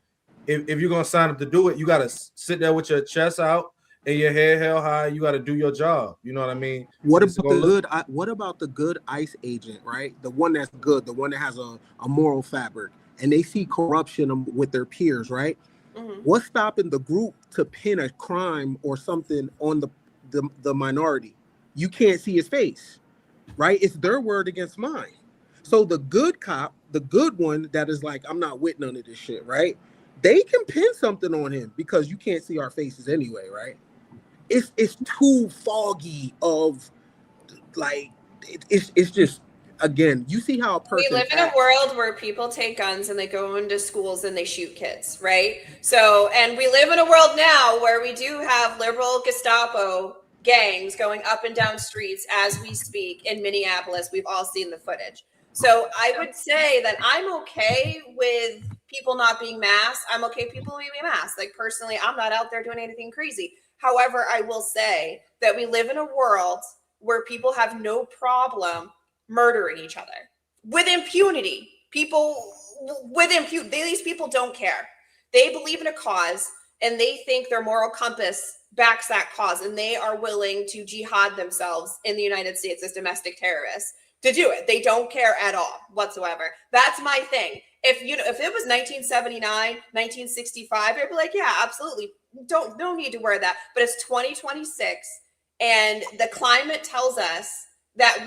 if you're gonna sign up to do it, you got to sit there with your chest out and your head held high. You got to do your job. You know what I mean. What about the good ICE agent, right? The one that's good, the one that has a moral fabric, and they see corruption with their peers, right? Mm-hmm. What's stopping the group to pin a crime or something on the minority? You can't see his face, right? It's their word against mine. So the good cop, the good one that is like, I'm not with none of this shit, right? they can pin something on him because you can't see our faces anyway, right? It's too foggy of like it's just, again, you see how a person We live in a world where people take guns and they go into schools and they shoot kids, right? So, and we live in a world now where we do have liberal Gestapo gangs going up and down streets as we speak in Minneapolis. We've all seen the footage. So I would say that I'm okay with people not being masked. I'm okay with people being masked. Like, personally, I'm not out there doing anything crazy. However, I will say that we live in a world where people have no problem murdering each other with impunity. People with impunity, these people don't care. They believe in a cause and they think their moral compass backs that cause, and they are willing to jihad themselves in the United States as domestic terrorists to do it. They don't care at all whatsoever. That's my thing. If it was 1979, 1965, I'd be like, yeah, absolutely. Don't need to wear that. But it's 2026, and the climate tells us that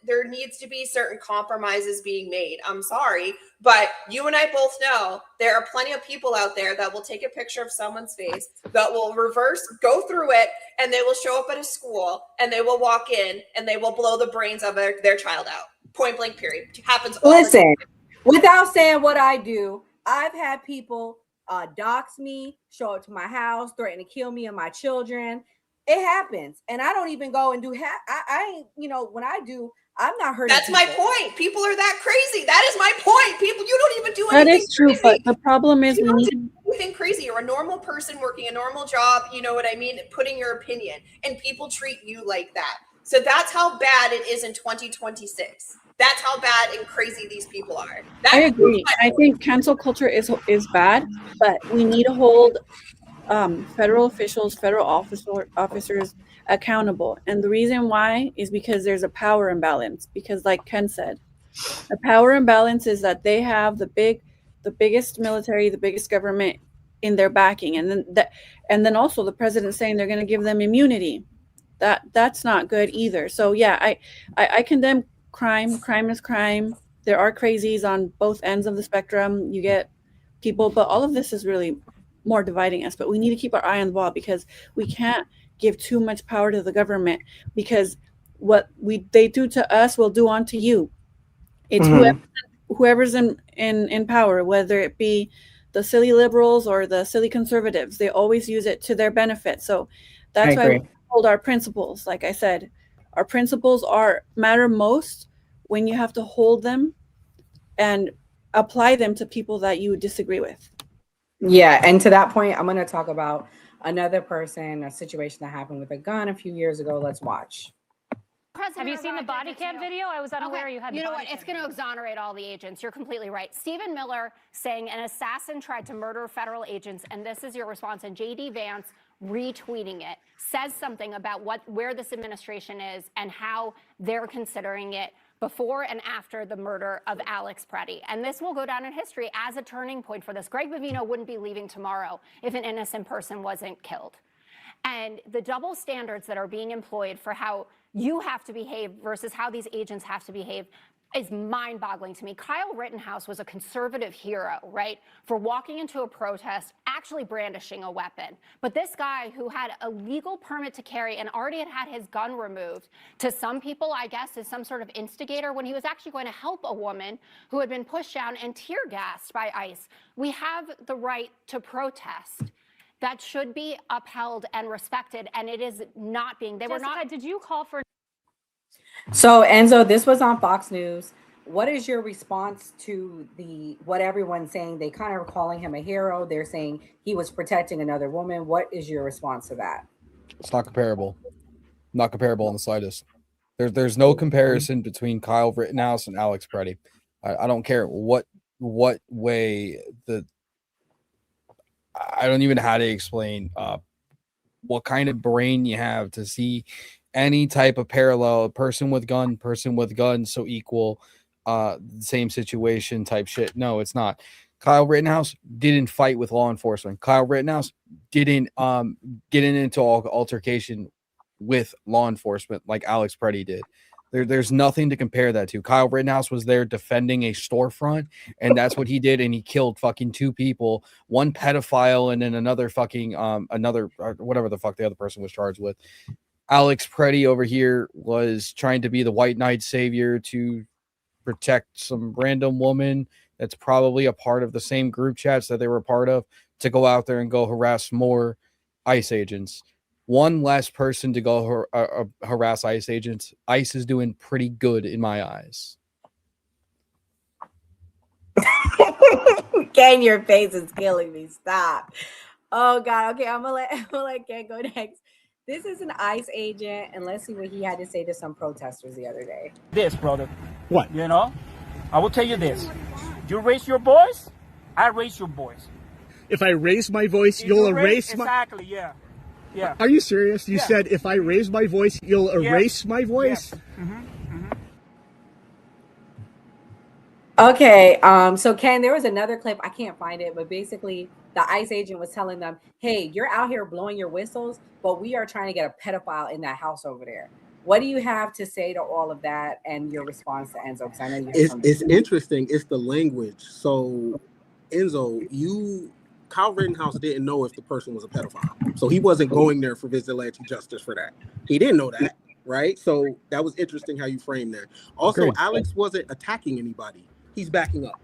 there needs to be certain compromises being made. I'm sorry, but you and I both know there are plenty of people out there that will take a picture of someone's face, that will go through it, and they will show up at a school and they will walk in and they will blow the brains of their child out. Point blank, period. It happens all the time. Listen, without saying what I do, I've had people dox me, show up to my house, threaten to kill me and my children. It happens, and I don't even go and do. I ain't, when I do, I'm not hurting. That's my point. People are that crazy. That is my point. People, you don't even do That anything. is true, crazy. but the problem is You we don't need. do anything crazy. You're a normal person working a normal job. You know what I mean? Putting your opinion, and people treat you like that. So that's how bad it is in 2026. That's how bad and crazy these people are. I agree. I think cancel culture is bad, but we need to hold federal officials, federal officers accountable. And the reason why is because there's a power imbalance. Because, like Ken said, the power imbalance is that they have the biggest military, the biggest government in their backing, and then also the president saying they're going to give them immunity. That's not good either. So yeah, I condemn crime. Crime is crime. There are crazies on both ends of the spectrum. You get people, but all of this is really more dividing us. But we need to keep our eye on the ball, because we can't give too much power to the government, because what they do to us will do unto you. It's whoever's in power, whether it be the silly liberals or the silly conservatives. They always use it to their benefit. So that's why we hold our principles. Like I said, our principles matter most when you have to hold them and apply them to people that you disagree with. Yeah, and to that point, I'm going to talk about another person, a situation that happened with a gun a few years ago. Let's watch. Have you seen the body cam video? I was unaware you had. You know what? It's going to exonerate all the agents. You're completely right. Stephen Miller saying an assassin tried to murder federal agents, and this is your response. And J.D. Vance retweeting it says something about where this administration is and how they're considering it before and after the murder of Alex Preddy. And this will go down in history as a turning point for this. Greg Bovino wouldn't be leaving tomorrow if an innocent person wasn't killed. And the double standards that are being employed for how you have to behave versus how these agents have to behave is mind-boggling to me. Kyle Rittenhouse was a conservative hero, right, for walking into a protest, actually brandishing a weapon. But this guy who had a legal permit to carry and already had his gun removed, to some people, I guess, is some sort of instigator when he was actually going to help a woman who had been pushed down and tear-gassed by ICE. We have the right to protest. That should be upheld and respected, and it is not being. Did you call for? So Enzo, this was on Fox News. What is your response to what everyone's saying? They kind of are calling him a hero. They're saying he was protecting another woman. What is your response to that? It's not comparable. Not comparable in the slightest. There's no comparison between Kyle Rittenhouse and Alex Preddy. I don't care what way I don't even know how to explain what kind of brain you have to see any type of parallel, person with gun, so equal, same situation type shit. No, it's not. Kyle Rittenhouse didn't fight with law enforcement. Kyle Rittenhouse didn't get into altercation with law enforcement like Alex Preddy did. There's nothing to compare that to. Kyle Rittenhouse was there defending a storefront, and that's what he did, and he killed fucking 2 people, one pedophile, and then another fucking whatever the fuck the other person was charged with. Alex Preddy over here was trying to be the white knight savior to protect some random woman that's probably a part of the same group chats that they were a part of, to go out there and go harass more ICE agents. One less person to go harass ICE agents. ICE is doing pretty good in my eyes. Ken, your face is killing me. Stop. Oh God. Okay, I'm gonna let Ken go next. This is an ICE agent, and let's see what he had to say to some protesters the other day. This, brother. What? You know, I will tell you this. You raise your voice, I raise your voice. If I raise my voice, you'll erase my... Exactly, yeah. Yeah. Are you serious? You said if I raise my voice, you'll erase my voice? Okay, so Ken, there was another clip, I can't find it, but basically the ICE agent was telling them, hey, you're out here blowing your whistles, but we are trying to get a pedophile in that house over there. What do you have to say to all of that and your response to Enzo? Because I know you have it's interesting. It's the language. So, Enzo, Kyle Rittenhouse didn't know if the person was a pedophile. So he wasn't going there for vigilante justice for that. He didn't know that, right? So that was interesting how you framed that. Also, Agreed. Alex wasn't attacking anybody. He's backing up,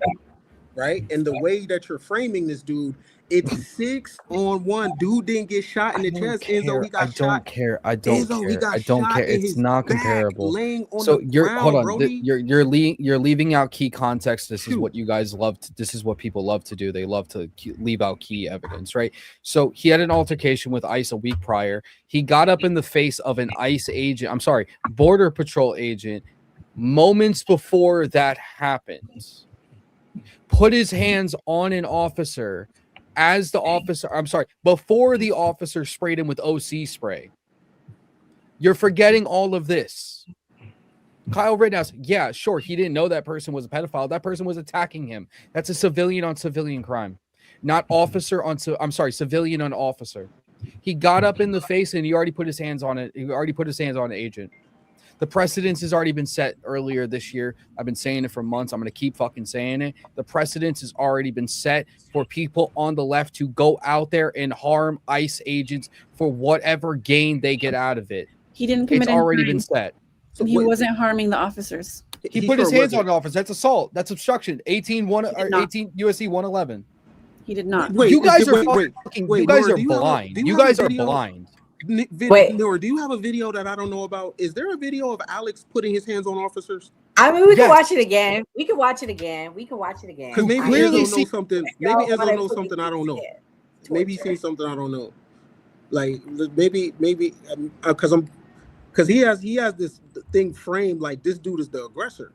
right? And the way that you're framing this dude, it's 6-on-1. Dude didn't get shot in the chest. Enzo, he got shot. I don't care. It's not comparable. So hold on. You're leaving out key context. This is what you guys love. This is what people love to do. They love to leave out key evidence, right? So he had an altercation with ICE a week prior. He got up in the face of an ICE agent. I'm sorry, Border Patrol agent. Moments before that happens, put his hands on an officer as the officer, before the officer sprayed him with OC spray. You're forgetting all of this. Kyle Rittenhouse, yeah, sure, he didn't know that person was a pedophile. That person was attacking him. That's a civilian on civilian crime, not civilian on officer. He got up in the face and he already put his hands on it. He already put his hands on an agent. The precedence has already been set earlier this year. I've been saying it for months. I'm going to keep fucking saying it. The precedence has already been set for people on the left to go out there and harm ICE agents for whatever gain they get out of it. He didn't commit It's any already crime. been set. He wasn't harming the officers. He put his hands on an officer. That's assault. That's obstruction. 18 USC 111. He did not. You guys are blind. You guys are blind. Nora, do you have a video that I don't know about? Is there a video of Alex putting his hands on officers? I mean, we can watch it again. We can watch it again. Because maybe Enzo knows something. Maybe Enzo knows something I don't know. Maybe he's seen something I don't know. Like maybe because he has this thing framed like this dude is the aggressor.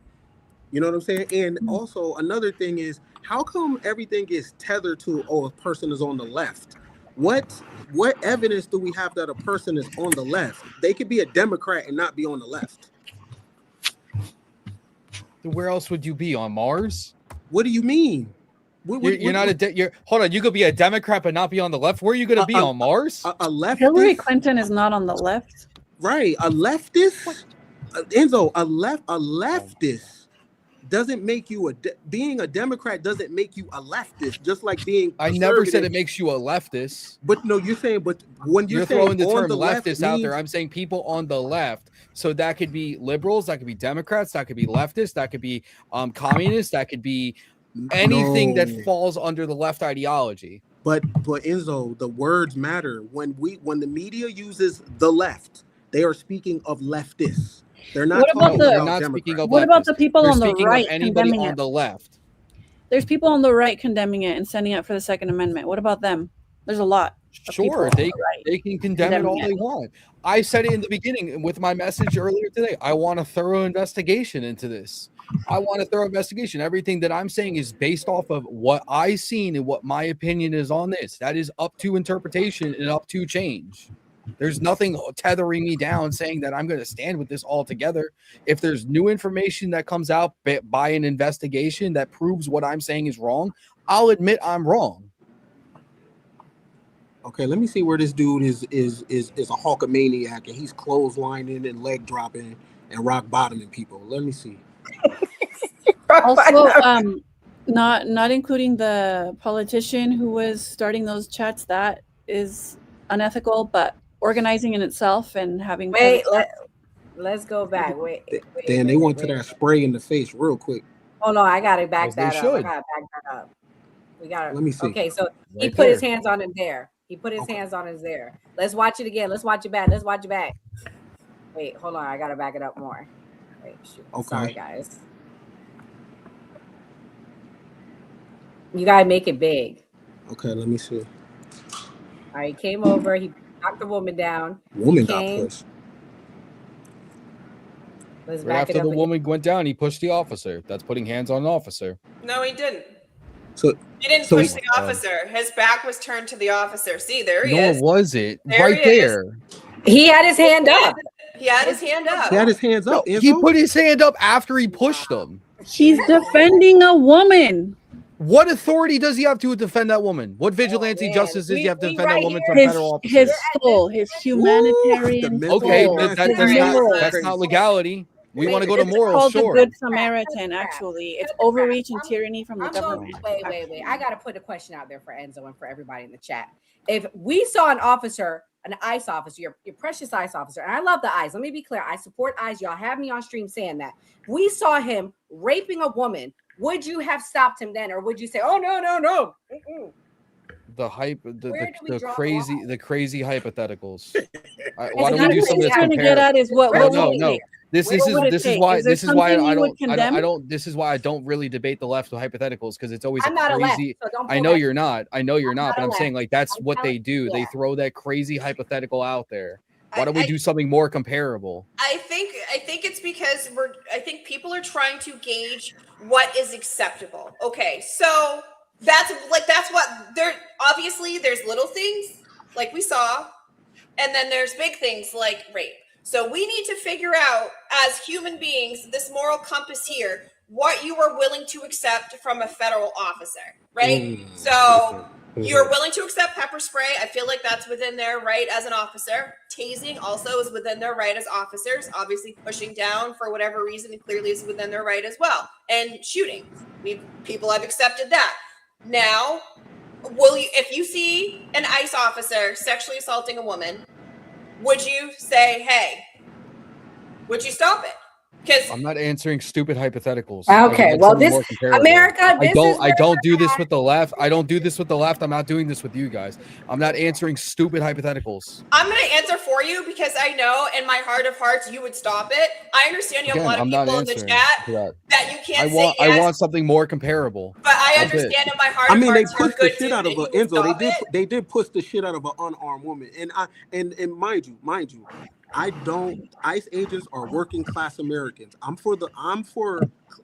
You know what I'm saying? And also another thing is, how come everything is tethered to a person is on the left? What evidence do we have that a person is on the left? They could be a Democrat and not be on the left. Where else would you be, on Mars? What do you mean? You're not hold on. You could be a Democrat but not be on the left. Where are you going to be, on Mars? A leftist? Hillary Clinton is not on the left. Right, a leftist. Enzo, a leftist doesn't make you being a Democrat doesn't make you a leftist. Just like being I never said it makes you a leftist. But no, you're saying. But when you're throwing the term the leftist out there, I'm saying people on the left. So that could be liberals, that could be Democrats, that could be leftists, that could be communists, that could be anything that falls under the left ideology. But Enzo, the words matter. When the media uses the left, they are speaking of leftists. They're not. What about the people on the right condemning it? On the left. There's people on the right condemning it and standing up for the Second Amendment. What about them? There's a lot. Sure, they can condemn it all they want. I said it in the beginning with my message earlier today. I want a thorough investigation into this. I want a thorough investigation. Everything that I'm saying is based off of what I've seen and what my opinion is on this. That is up to interpretation and up to change. There's nothing tethering me down saying that I'm going to stand with this altogether. If there's new information that comes out by an investigation that proves what I'm saying is wrong, I'll admit I'm wrong. Okay, let me see where this dude is a Hulkamaniac and he's clotheslining and leg dropping and rock bottoming people. Let me see. Also, not including the politician who was starting those chats, that is unethical, but organizing in itself and having Let's go back. Wait. Damn, they went to that spray in the face real quick. Oh no, I gotta back As they that up. I should. gotta back that up. We gotta. Let me see. Okay, so he Right put his there. hands on it there. He put his hands on it there. Let's watch it again. Let's watch it back. Let's watch it back. Wait, hold on. I gotta back it up more. Wait, shoot. Okay. Sorry, guys. You gotta make it big. Okay, let me see. All right, he came over. He knocked the woman down. Woman He got came. pushed. Let's Right back after it up the again. woman went down, he pushed the officer. That's putting hands on an officer. No, he didn't. So He didn't So push he- the officer. His back was turned to the officer. See, there he Nor is. was it There right he is. there. He had his hand up. He had his hand up. He had his hands up. He put his hand up after he pushed him. He's defending a woman. What authority does he have to defend that woman? What vigilante justice does he have to defend that woman from federal officers? His soul, his humanitarian Okay, soul, that's not legality. We want to go to It's morals, called sure. the Good Samaritan, actually. It's overreach and tyranny from the government. Wait. I got to put a question out there for Enzo and for everybody in the chat. If we saw an officer, an ICE officer, your precious ICE officer, and I love the ICE. Let me be clear. I support ICE. Y'all have me on stream saying that. We saw him raping a woman. Would you have stopped him then? Or would you say, oh, no. Mm-mm. The hype, Where the do we draw the crazy hypotheticals. Why It's don't not we do what something he's that's trying to get compared? at is what No. would it This take? What would it is take? why Is there this is why something I you would don't condemn? this is why I don't really debate the left with hypotheticals, because it's always I'm not a left, crazy. so don't I pull know that. you're not. I know you're not, but a I'm saying left. like that's I'm what they telling- do. They yeah. throw that crazy hypothetical out there. Why don't we do something more comparable? I think it's because I think people are trying to gauge what is acceptable. Okay, so that's what obviously there's little things like we saw, and then there's big things like rape. So we need to figure out as human beings this moral compass here, what you are willing to accept from a federal officer, right? So you're willing to accept pepper spray. I feel like that's within their right as an officer. Tasing also is within their right as officers. Obviously, pushing down for whatever reason clearly is within their right as well. And shooting, people have accepted that. Now, if you see an ICE officer sexually assaulting a woman, would you say, "Hey"? Would you stop it? Because I'm not answering stupid hypotheticals. Okay, well, this America. This I don't do this with the left. I don't do this with the left. I'm not doing this with you guys. I'm not answering stupid hypotheticals. I'm going to answer for you because I know in my heart of hearts you would stop it. I understand you have a lot of I'm not people in the answering chat to that you can't I say yes. want something more comparable. But I That's it. understand in my heart I of mean, they hearts you're a pushed the good shit dude out of and a you would Enzo. stop it. They did push the shit out of an unarmed woman, and mind you, ICE agents are working class Americans. I'm for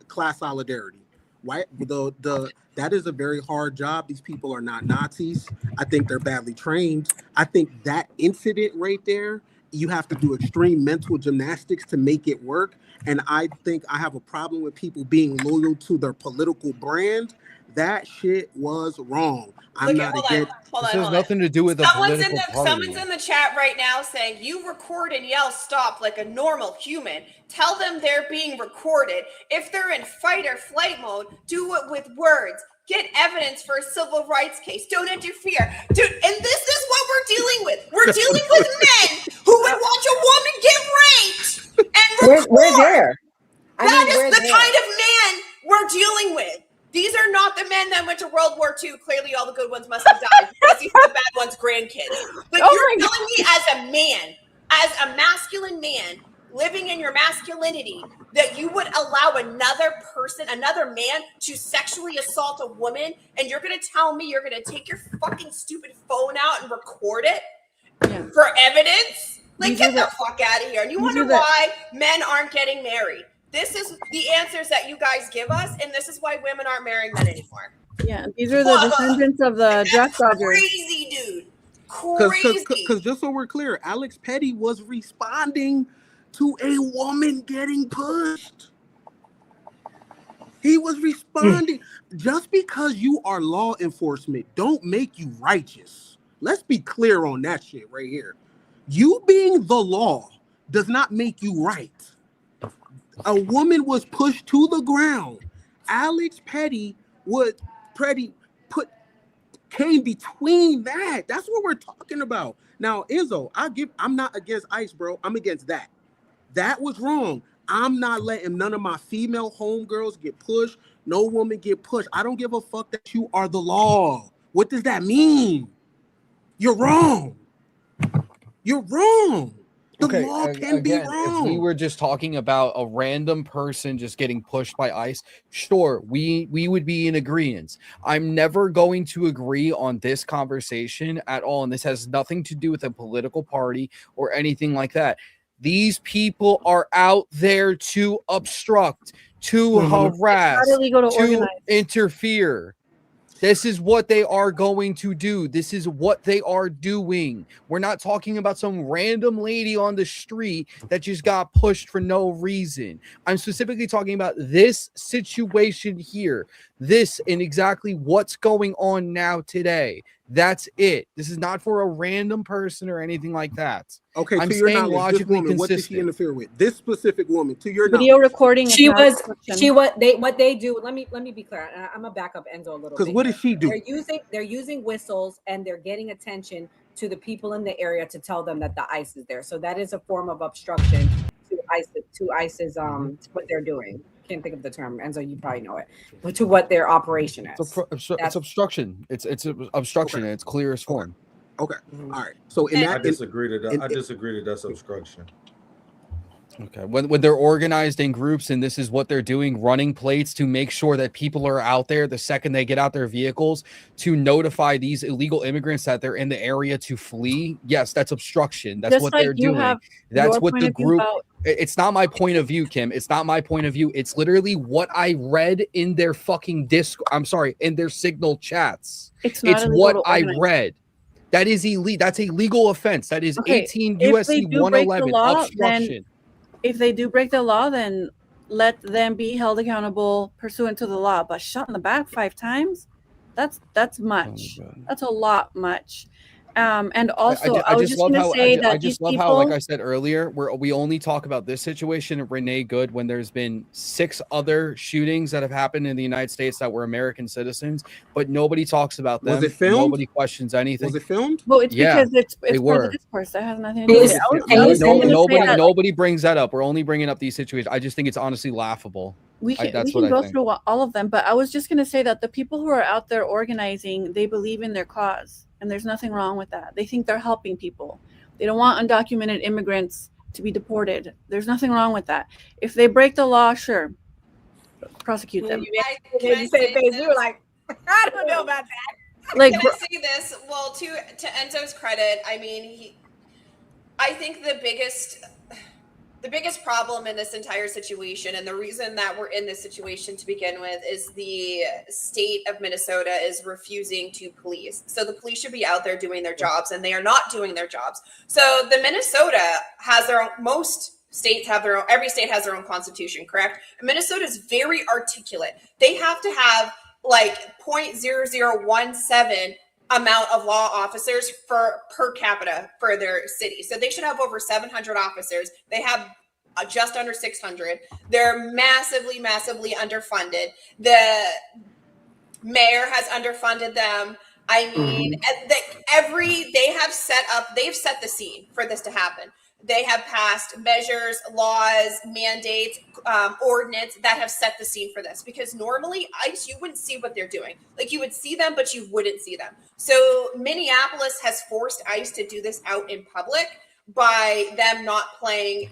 class solidarity. Right? That is a very hard job. These people are not Nazis. I think they're badly trained. I think that incident right there, you have to do extreme mental gymnastics to make it work. And I think I have a problem with people being loyal to their political brand. That shit was wrong. I'm not against. Hold This on, has nothing to do with the political party. Someone's in the chat right now saying you record and yell stop like a normal human. Tell them they're being recorded. If they're in fight or flight mode, do it with words. Get evidence for a civil rights case. Don't interfere. Dude, and this is what we're dealing with. We're dealing with men who would watch a woman get raped and record. We're there. That is the kind of man we're dealing with. These are not the men that went to World War II. Clearly, all the good ones must have died because these are the bad ones' grandkids. But you're telling me as a man, as a masculine man, living in your masculinity, that you would allow another man to sexually assault a woman, and you're going to tell me you're going to take your fucking stupid phone out and record it for evidence? Like, get the fuck out of here. And you wonder why men aren't getting married. This is the answers that you guys give us, and this is why women aren't marrying men anymore. Yeah, these are the descendants of the draft dodgers. Crazy, dude. Crazy. Because just so we're clear, Alex Petty was responding to a woman getting pushed. He was responding. Just because you are law enforcement don't make you righteous. Let's be clear on that shit right here. You being the law does not make you right. A woman was pushed to the ground. Alex Petty came between that. That's what we're talking about. Now, Izzo, I'm not against ICE, bro. I'm against that. That was wrong. I'm not letting none of my female homegirls get pushed. No woman get pushed. I don't give a fuck that you are the law. What does that mean? You're wrong. You're wrong. The law can be wrong. If we were just talking about a random person just getting pushed by ICE, sure, we would be in agreement. I'm never going to agree on this conversation at all, and this has nothing to do with a political party or anything like that. These people are out there to obstruct, to harass, to interfere. This is what they are going to do. This is what they are doing. We're not talking about some random lady on the street that just got pushed for no reason. I'm specifically talking about this situation here. This and exactly what's going on now today. That's it. This is not for a random person or anything like that. Okay, I'm to your saying knowledge, logically this woman, what did she consistent. interfere with? This specific woman, to your Video knowledge. recording. What they do. Let me be clear. I'm gonna back up Enzo a little bit. Because what did she do? They're using whistles and they're getting attention to the people in the area to tell them that the ICE is there. So that is a form of obstruction to ICE's what they're doing. Can't think of the term. Enzo, you probably know it. But to what their operation is. It's obstruction. It's obstruction. Okay. And it's clear as form. Okay. All right. So I disagree to that. I disagree that that's obstruction. Okay. When they're organized in groups and this is what they're doing, running plates to make sure that people are out there the second they get out their vehicles to notify these illegal immigrants that they're in the area to flee. Yes, that's obstruction. That's what they're doing. That's what the group. It's not my point of view, Kim. It's not my point of view. It's literally what I read in their fucking in their signal chats. It's what I read. That is illegal. That's a legal offense. That is 18 USC 111 obstruction. If they do break the law, then let them be held accountable pursuant to the law. But shot in the back 5 times, that's much. That's a lot much. And also, I was just going to say that I just love how, like I said earlier, we only talk about this situation of Renee Good when there's been 6 other shootings that have happened in the United States that were American citizens, but nobody talks about them. Was it filmed? Nobody questions anything. Was it filmed? Well, it's because it's part of the discourse. That has nothing to do with it. Nobody brings that up. We're only bringing up these situations. I just think it's honestly laughable. We can go through all of them, but I was just going to say that the people who are out there organizing, they believe in their cause. And there's nothing wrong with that. They think they're helping people. They don't want undocumented immigrants to be deported. There's nothing wrong with that. If they break the law, sure, prosecute them. You were like, I don't know about that. Can I say this? Well, to Enzo's credit, I mean, I think the biggest problem in this entire situation, and the reason that we're in this situation to begin with, is the state of Minnesota is refusing to police. So the police should be out there doing their jobs, and they are not doing their jobs. So the Minnesota has their own, every state has their own constitution, correct? Minnesota is very articulate. They have to have like 0.0017 amount of law officers per capita for their city. So they should have over 700 officers. They have just under 600. They're massively underfunded. The mayor has underfunded them. I mean, they've set the scene for this to happen. They have passed measures, laws, mandates, ordinance that have set the scene for this. Because normally, ICE, you wouldn't see what they're doing. Like, you would see them, but you wouldn't see them. So Minneapolis has forced ICE to do this out in public by them not playing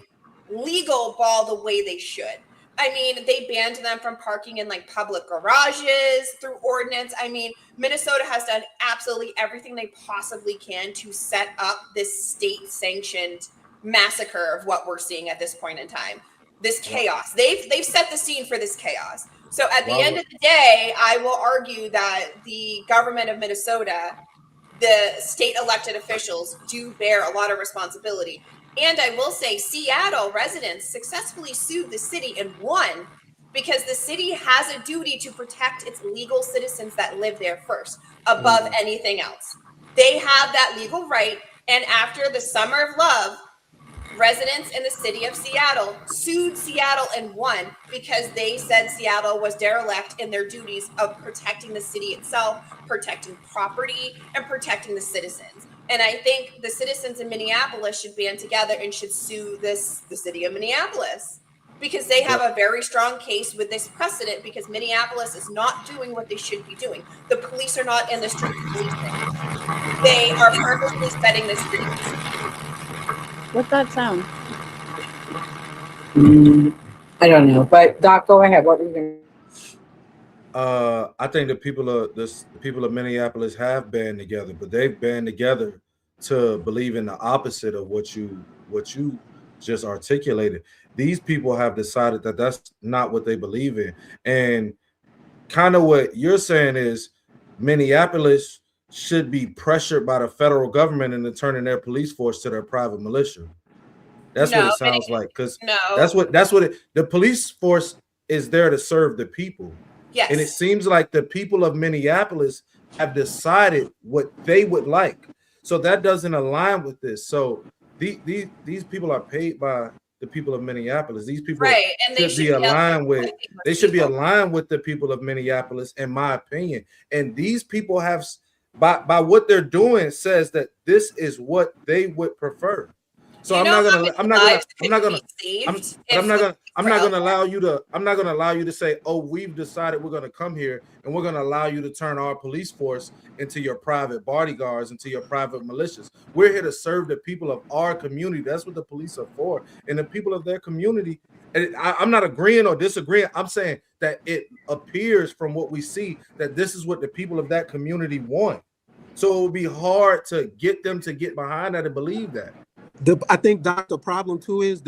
legal ball the way they should. I mean, they banned them from parking in like public garages through ordinance. I mean, Minnesota has done absolutely everything they possibly can to set up this state-sanctioned massacre of what we're seeing at this point in time. This chaos. They've set the scene for this chaos. So at the end of the day, I will argue that the government of Minnesota, the state elected officials, do bear a lot of responsibility. And I will say Seattle residents successfully sued the city and won, because the city has a duty to protect its legal citizens that live there first, above anything else. They have that legal right. And after the summer of love, residents in the city of Seattle sued Seattle and won because they said Seattle was derelict in their duties of protecting the city itself, protecting property, and protecting the citizens. And I think the citizens in Minneapolis should band together and should sue the city of Minneapolis, because they have a very strong case with this precedent, because Minneapolis is not doing what they should be doing. The police are not in the street policing. They are purposely setting the streets. What's that sound? I don't know, but Doc, go ahead. What were you going to? I think the people of Minneapolis have band together, but they've band together to believe in the opposite of what you just articulated. These people have decided that that's not what they believe in, and kind of what you're saying is Minneapolis should be pressured by the federal government into turning their police force to their private militia. That's what it sounds like, because that's what the police force is there to serve the people. Yes. And it seems like the people of Minneapolis have decided what they would like. So that doesn't align with this. So these people are paid by the people of Minneapolis. These people and they should be aligned with the people of Minneapolis, in my opinion. And these people have, by what they're doing, says that this is what they would prefer. So I'm not gonna allow you to say, oh, we've decided we're gonna come here and we're gonna allow you to turn our police force into your private bodyguards, into your private militias. We're here to serve the people of our community. That's what the police are for, and the people of their community. And I'm not agreeing or disagreeing. I'm saying that it appears from what we see that this is what the people of that community want. So it would be hard to get them to get behind that and believe that. I think, Doc, the problem too is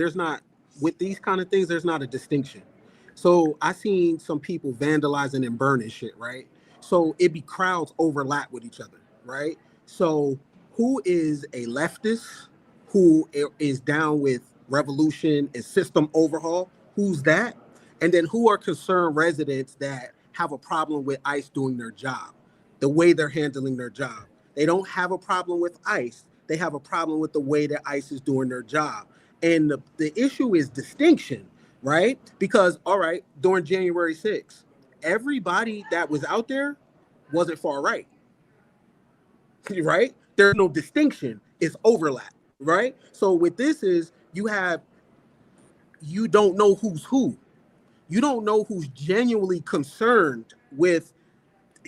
with these kind of things, there's not a distinction. So I seen some people vandalizing and burning shit, right? So it be crowds overlap with each other, right? So who is a leftist who is down with revolution and system overhaul? Who's that? And then who are concerned residents that have a problem with ICE doing their job, the way they're handling their job? They don't have a problem with ICE. They have a problem with the way that ICE is doing their job. And the issue is distinction, right? Because, all right, during January 6th, everybody that was out there wasn't far right, right? There's no distinction. It's overlap, right? So with this is you don't know who's who. You don't know who's genuinely concerned with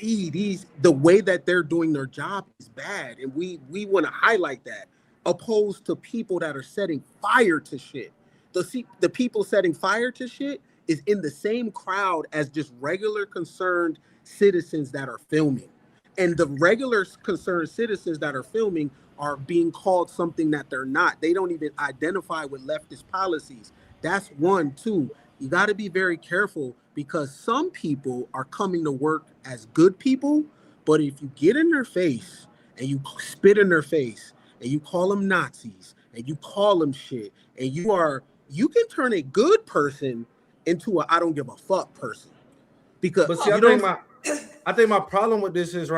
the way that they're doing their job is bad, and we want to highlight that, opposed to people that are setting fire to shit. The people setting fire to shit is in the same crowd as just regular concerned citizens that are filming, and the regular concerned citizens that are filming are being called something that they're not. They don't even identify with leftist policies. That's one. Two, you got to be very careful, because some people are coming to work as good people, but if you get in their face and you spit in their face and you call them Nazis and you call them shit, and you can turn a good person into a I don't give a fuck person. Because but see, I think my problem with this is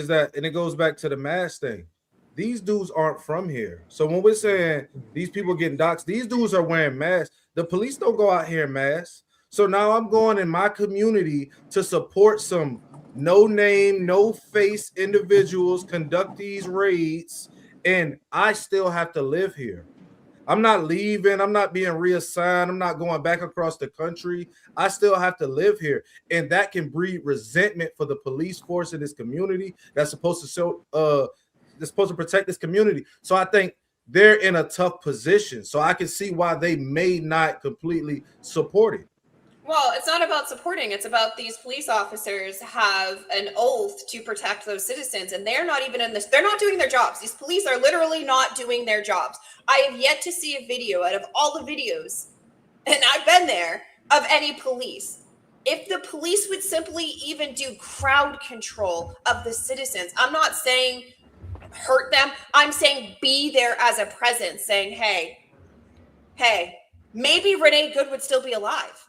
that, and it goes back to the mask thing. These dudes aren't from here. So when we're saying these people getting doxxed, these dudes are wearing masks. The police don't go out here in masks. So now I'm going in my community to support some no name, no face individuals conduct these raids, and I still have to live here. I'm not leaving. I'm not being reassigned. I'm not going back across the country. I still have to live here, and that can breed resentment for the police force in this community that's supposed to protect this community. So I think they're in a tough position. So I can see why they may not completely support it. Well, it's not about supporting. It's about these police officers have an oath to protect those citizens, and they're not even in this. They're not doing their jobs. These police are literally not doing their jobs. I have yet to see a video out of all the videos, and I've been there, of any police. If the police would simply even do crowd control of the citizens, I'm not saying hurt them. I'm saying be there as a presence, saying, hey, maybe Renee Good would still be alive.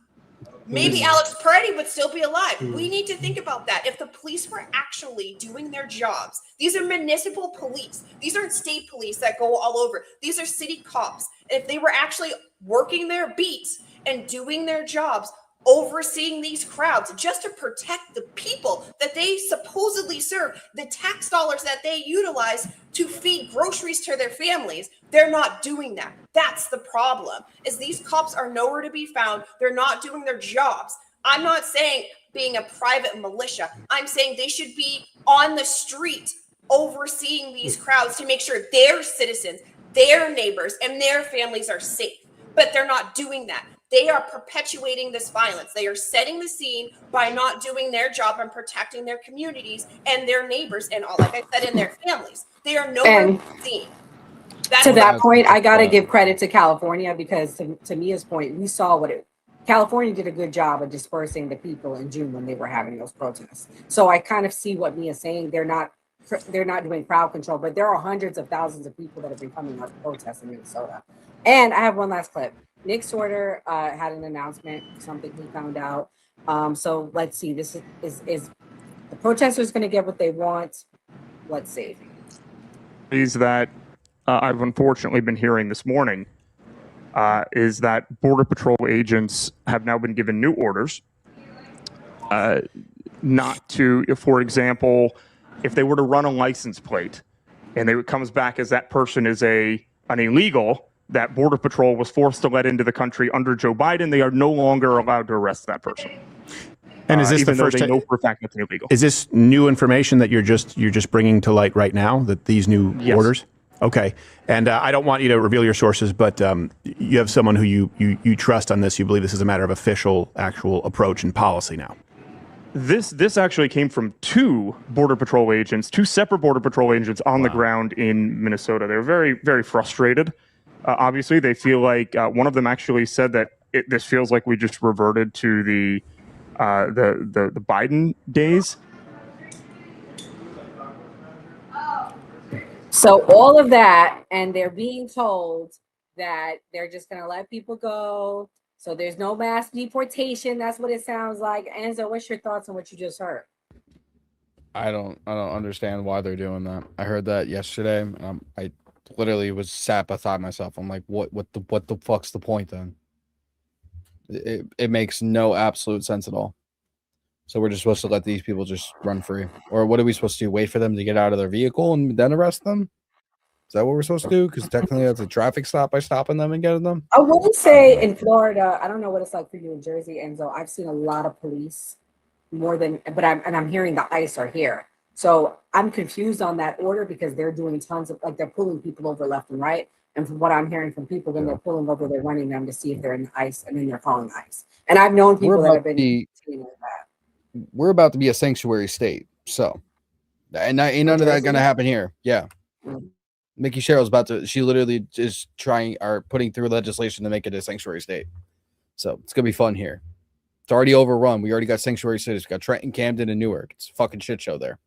maybe Alex Peretti would still be alive. We need to think about that. If the police were actually doing their jobs, these are municipal police. These aren't state police that go all over. These are city cops. If they were actually working their beats and doing their jobs, overseeing these crowds just to protect the people that they supposedly serve, the tax dollars that they utilize to feed groceries to their families, they're not doing that. That's the problem, is these cops are nowhere to be found. They're not doing their jobs. I'm not saying being a private militia. I'm saying they should be on the street overseeing these crowds to make sure their citizens, their neighbors, and their families are safe. But they're not doing that. They are perpetuating this violence. They are setting the scene by not doing their job and protecting their communities and their neighbors and all, like I said, in their families. They are nowhere to be seen. To that point, I got to give credit to California, because to Mia's point, we saw California did a good job of dispersing the people in June when they were having those protests. So I kind of see what Mia's saying. They're not doing crowd control, but there are hundreds of thousands of people that have been coming out to protest in Minnesota. And I have one last clip. Nick Sorter had an announcement, something he found out. So let's see. This is the protesters going to get what they want? Let's see. Is that I've unfortunately been hearing this morning is that Border Patrol agents have now been given new orders not to, for example, if they were to run a license plate and it comes back as that person is an illegal that Border Patrol was forced to let into the country under Joe Biden, they are no longer allowed to arrest that person. And is this even the first though they time? know for a fact that's illegal? Is this new information that you're just bringing to light right now? That these new orders? Okay. And I don't want you to reveal your sources, but you have someone who you trust on this. You believe this is a matter of actual approach and policy now. This actually came from two separate Border Patrol agents on the ground in Minnesota. They're very, very frustrated. Obviously, they feel like one of them actually said that this feels like we just reverted to the Biden days. So all of that, and they're being told that they're just going to let people go. So there's no mass deportation. That's what it sounds like. Enzo, what's your thoughts on what you just heard? I don't understand why they're doing that. I heard that yesterday, and I literally was sat beside myself. I'm like, what the fuck's the point then? It makes no absolute sense at all. So we're just supposed to let these people just run free, or what are we supposed to do? Wait for them to get out of their vehicle and then arrest them? Is that what we're supposed to do? Because technically that's a traffic stop by stopping them and getting them. I wouldn't say in Florida. I don't know what it's like for you in Jersey, Enzo. I've seen a lot of police, but I'm hearing the ICE are here. So I'm confused on that order, because they're doing tons of, they're pulling people over left and right. And from what I'm hearing from people, when they're pulling over, they're running them to see if they're in the ICE, and then they're calling ICE. And I've known people that have been seeing that. We're about to be a sanctuary state, so ain't none of that gonna happen here. Yeah. Mickey Sherrill's she literally is putting through legislation to make it a sanctuary state. So it's gonna be fun here. It's already overrun. We already got sanctuary cities. We got Trenton, Camden, and Newark. It's a fucking shit show there.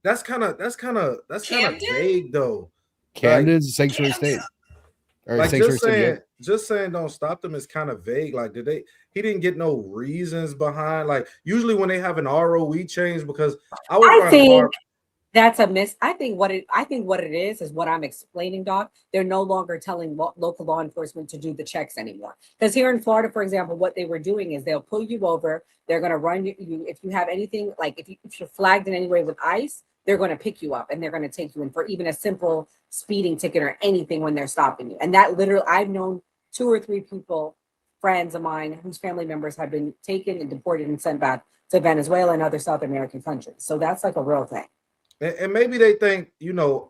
That's kind of vague though. Camden's a sanctuary state. Or Like sanctuary just saying don't stop them is kind of vague. Like, he didn't get no reasons behind. Like, usually when they have an ROE change, because I think that's a miss. I think what it is what I'm explaining, Doc. They're no longer telling local law enforcement to do the checks anymore. Because here in Florida, for example, what they were doing is they'll pull you over. They're going to run you. If you have anything, like if you're flagged in any way with ICE, they're going to pick you up and they're going to take you in for even a simple speeding ticket or anything when they're stopping you. And that literally, I've known 2 or 3 people, friends of mine, whose family members have been taken and deported and sent back to Venezuela and other South American countries. So that's like a real thing. And maybe they think,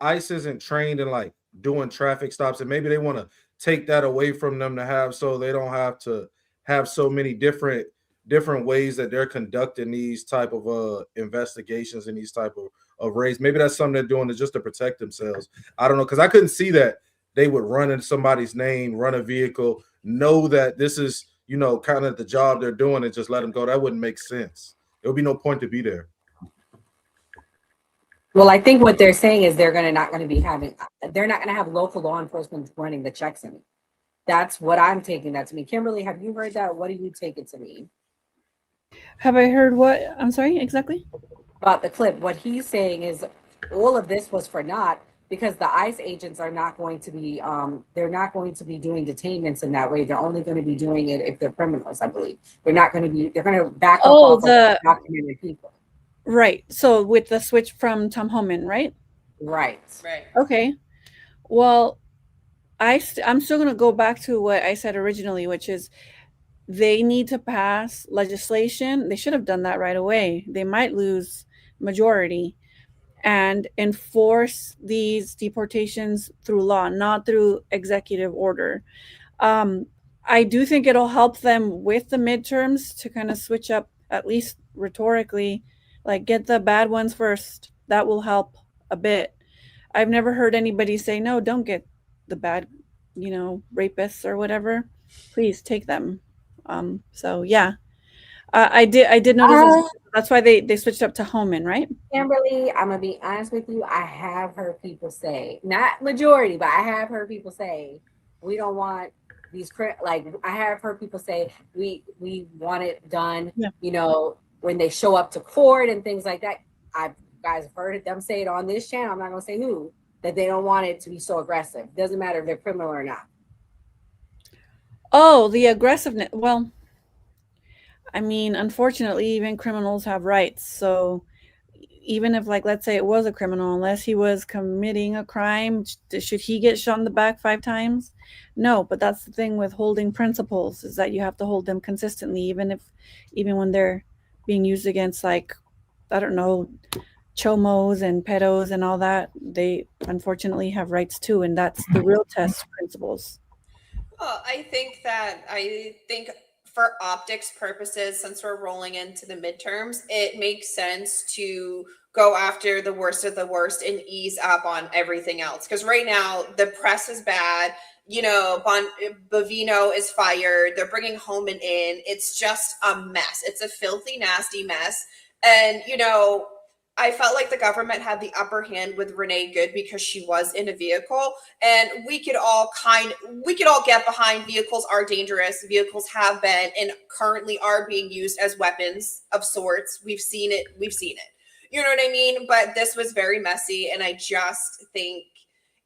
ICE isn't trained in like doing traffic stops, and maybe they want to take that away from them to have, so they don't have to have so many different ways that they're conducting these type of investigations and these type of raids. Maybe that's something they're doing just to protect themselves. I don't know, because I couldn't see that they would run in somebody's name, run a vehicle, know that this is, kind of the job they're doing, and just let them go. That wouldn't make sense. There would be no point to be there. Well, I think what they're saying is they're not going to have local law enforcement running the checks anymore. That's what I'm taking that to mean. Kimberly, have you heard that? What do you take it to mean? Have I heard what? I'm sorry, exactly? About the clip. What he's saying is all of this was for naught because the ICE agents are not going to be they're not going to be doing detainments in that way. They're only going to be doing it if they're criminals, I believe. They're going to back up off of documented people. Right. So with the switch from Tom Homan, right? Right. Okay. Well, I'm still going to go back to what I said originally, which is they need to pass legislation. They should have done that right away. They might lose majority and enforce these deportations through law, not through executive order. I do think it'll help them with the midterms to kind of switch up, at least rhetorically, like get the bad ones first. That will help a bit. I've never heard anybody say, no, don't get the bad, rapists or whatever. Please take them. So yeah, I did notice that's why they switched up to Homan, right? Kimberly, I'm gonna be honest with you. I have heard people say, not majority, but I have heard people say, we don't want these I have heard people say we want it done. Yeah. When they show up to court and things like that. Guys have heard them say it on this channel. I'm not gonna say who, that they don't want it to be so aggressive. Doesn't matter if they're criminal or not. Oh, the aggressiveness. Well, I mean, unfortunately, even criminals have rights. So even if, let's say it was a criminal, unless he was committing a crime, should he get shot in the back 5 times? No, but that's the thing with holding principles, is that you have to hold them consistently, even when they're being used against, I don't know, chomos and pedos and all that. They unfortunately have rights too, and that's the real test principles. Well, I think for optics purposes, since we're rolling into the midterms, it makes sense to go after the worst of the worst and ease up on everything else. Because right now the press is bad. Bovino is fired. They're bringing Homan in. It's just a mess. It's a filthy, nasty mess. And, I felt like the government had the upper hand with Renee Good because she was in a vehicle, and we could all get behind vehicles are dangerous. Vehicles have been and currently are being used as weapons of sorts. We've seen it. You know what I mean? But this was very messy, and I just think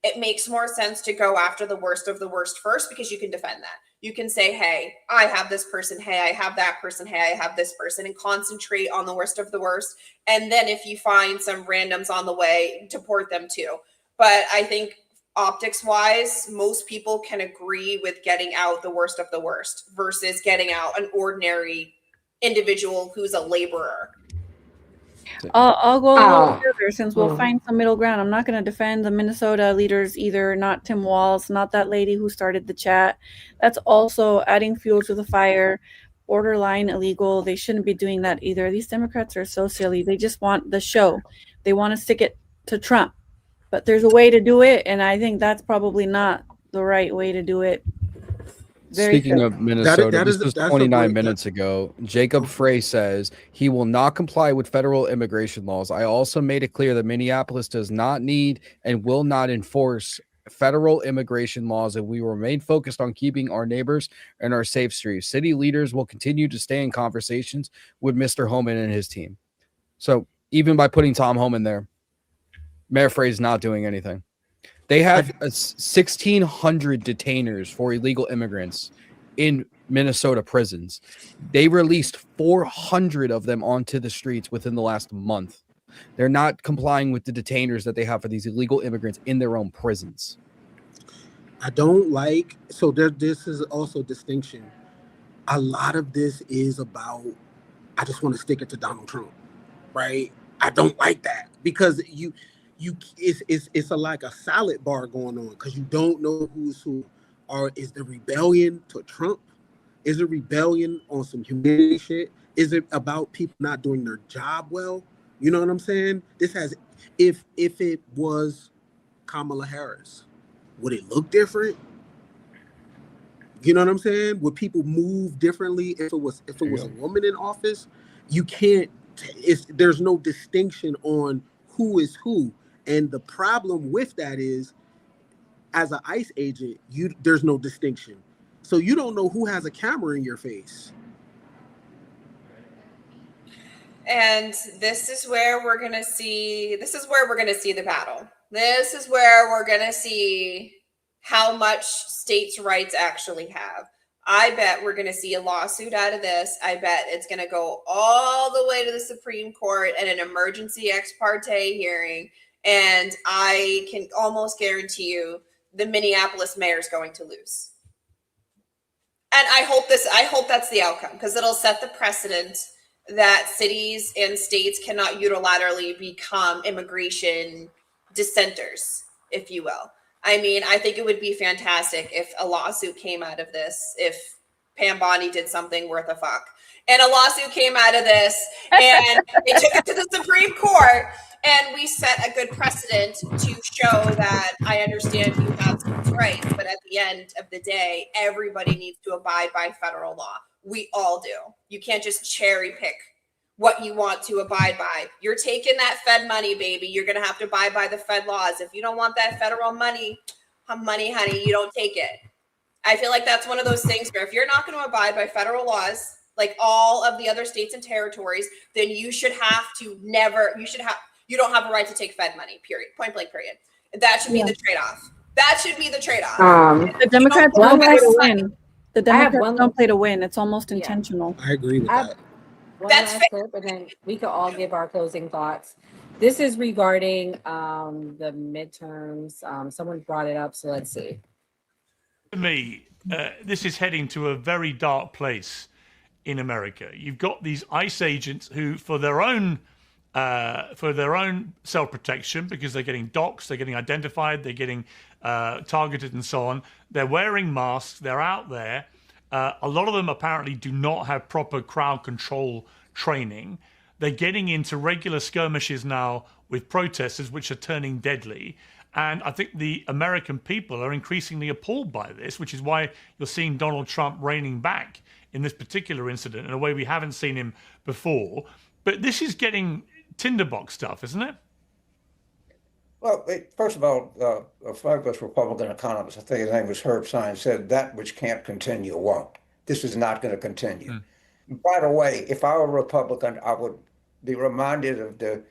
it makes more sense to go after the worst of the worst first, because you can defend that. You can say, hey, I have this person. Hey, I have that person. Hey, I have this person, and concentrate on the worst of the worst. And then if you find some randoms on the way, deport them too. But I think optics wise, most people can agree with getting out the worst of the worst versus getting out an ordinary individual who's a laborer. I'll go a little further, since we'll find some middle ground. I'm not going to defend the Minnesota leaders either, not Tim Walz, not that lady who started the chat. That's also adding fuel to the fire, borderline illegal. They shouldn't be doing that either. These Democrats are so silly. They just want the show. They want to stick it to Trump. But there's a way to do it, and I think that's probably not the right way to do it. Speaking of Minnesota, this was 29 minutes ago. Jacob Frey says he will not comply with federal immigration laws. I also made it clear that Minneapolis does not need and will not enforce federal immigration laws, and we remain focused on keeping our neighbors and our safe streets. City leaders will continue to stay in conversations with Mr. Homan and his team. So even by putting Tom Homan there, Mayor Frey is not doing anything. They have 1,600 detainers for illegal immigrants in Minnesota prisons. They released 400 of them onto the streets within the last month. They're not complying with the detainers that they have for these illegal immigrants in their own prisons. I don't like, so this is also distinction. A lot of this is about, I just want to stick it to Donald Trump, right? I don't like that, because it's like a salad bar going on, because you don't know who's who. Or is the rebellion to Trump? Is it rebellion on some humanity shit? Is it about people not doing their job well? You know what I'm saying? This has, if it was Kamala Harris, would it look different? You know what I'm saying? Would people move differently if it was a woman in office? You can't. There's no distinction on who is who. And the problem with that is, as an ICE agent, there's no distinction. So you don't know who has a camera in your face. And this is where we're gonna see the battle. This is where we're gonna see how much states' rights actually have. I bet we're gonna see a lawsuit out of this. I bet it's gonna go all the way to the Supreme Court and an emergency ex parte hearing. And I can almost guarantee you the Minneapolis mayor is going to lose. And I hope that's the outcome, because it'll set the precedent that cities and states cannot unilaterally become immigration dissenters, if you will. I mean, I think it would be fantastic if a lawsuit came out of this, if Pam Bondi did something worth a fuck. And a lawsuit came out of this, and it took it to the Supreme Court, and we set a good precedent to show that I understand you have some rights, but at the end of the day, everybody needs to abide by federal law. We all do. You can't just cherry pick what you want to abide by. You're taking that Fed money, baby. You're going to have to abide by the Fed laws. If you don't want that federal money, honey, you don't take it. I feel like that's one of those things where if you're not going to abide by federal laws, like all of the other states and territories, then you don't have a right to take Fed money, period. Point blank, period. That should be the trade-off. That should be the trade-off. The Democrats don't play to win. The Democrats don't play to win. It's almost Yeah. intentional. I agree with that. One last clip, and then we could all give our closing thoughts. This is regarding the midterms. Someone brought it up, so let's see. To me, this is heading to a very dark place in America. You've got these ICE agents who, for their own self-protection, because they're getting doxxed, they're getting identified, they're getting targeted and so on. They're wearing masks. They're out there. A lot of them apparently do not have proper crowd control training. They're getting into regular skirmishes now with protesters, which are turning deadly. And I think the American people are increasingly appalled by this, which is why you're seeing Donald Trump reining back in this particular incident in a way we haven't seen him before. But this is getting tinderbox stuff, isn't it? Well, first of all, a fabulous Republican economist, I think his name was Herb Stein, said that which can't continue won't. This is not going to continue. By the way, if I were a Republican, I would be reminded of the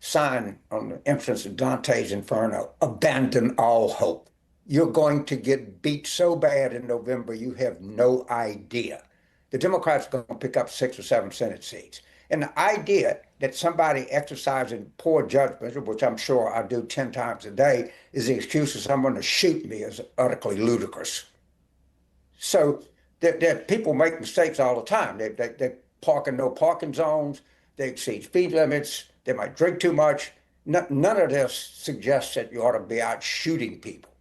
sign on the entrance of Dante's Inferno: abandon all hope. You're going to get beat so bad in November, you have no idea. The Democrats are going to pick up 6 or 7 Senate seats. And the idea that somebody exercising poor judgment, which I'm sure I do 10 times a day, is the excuse of someone to shoot me is utterly ludicrous. So people make mistakes all the time. They park in no parking zones, they exceed speed limits, they might drink too much. None of this suggests that you ought to be out shooting people.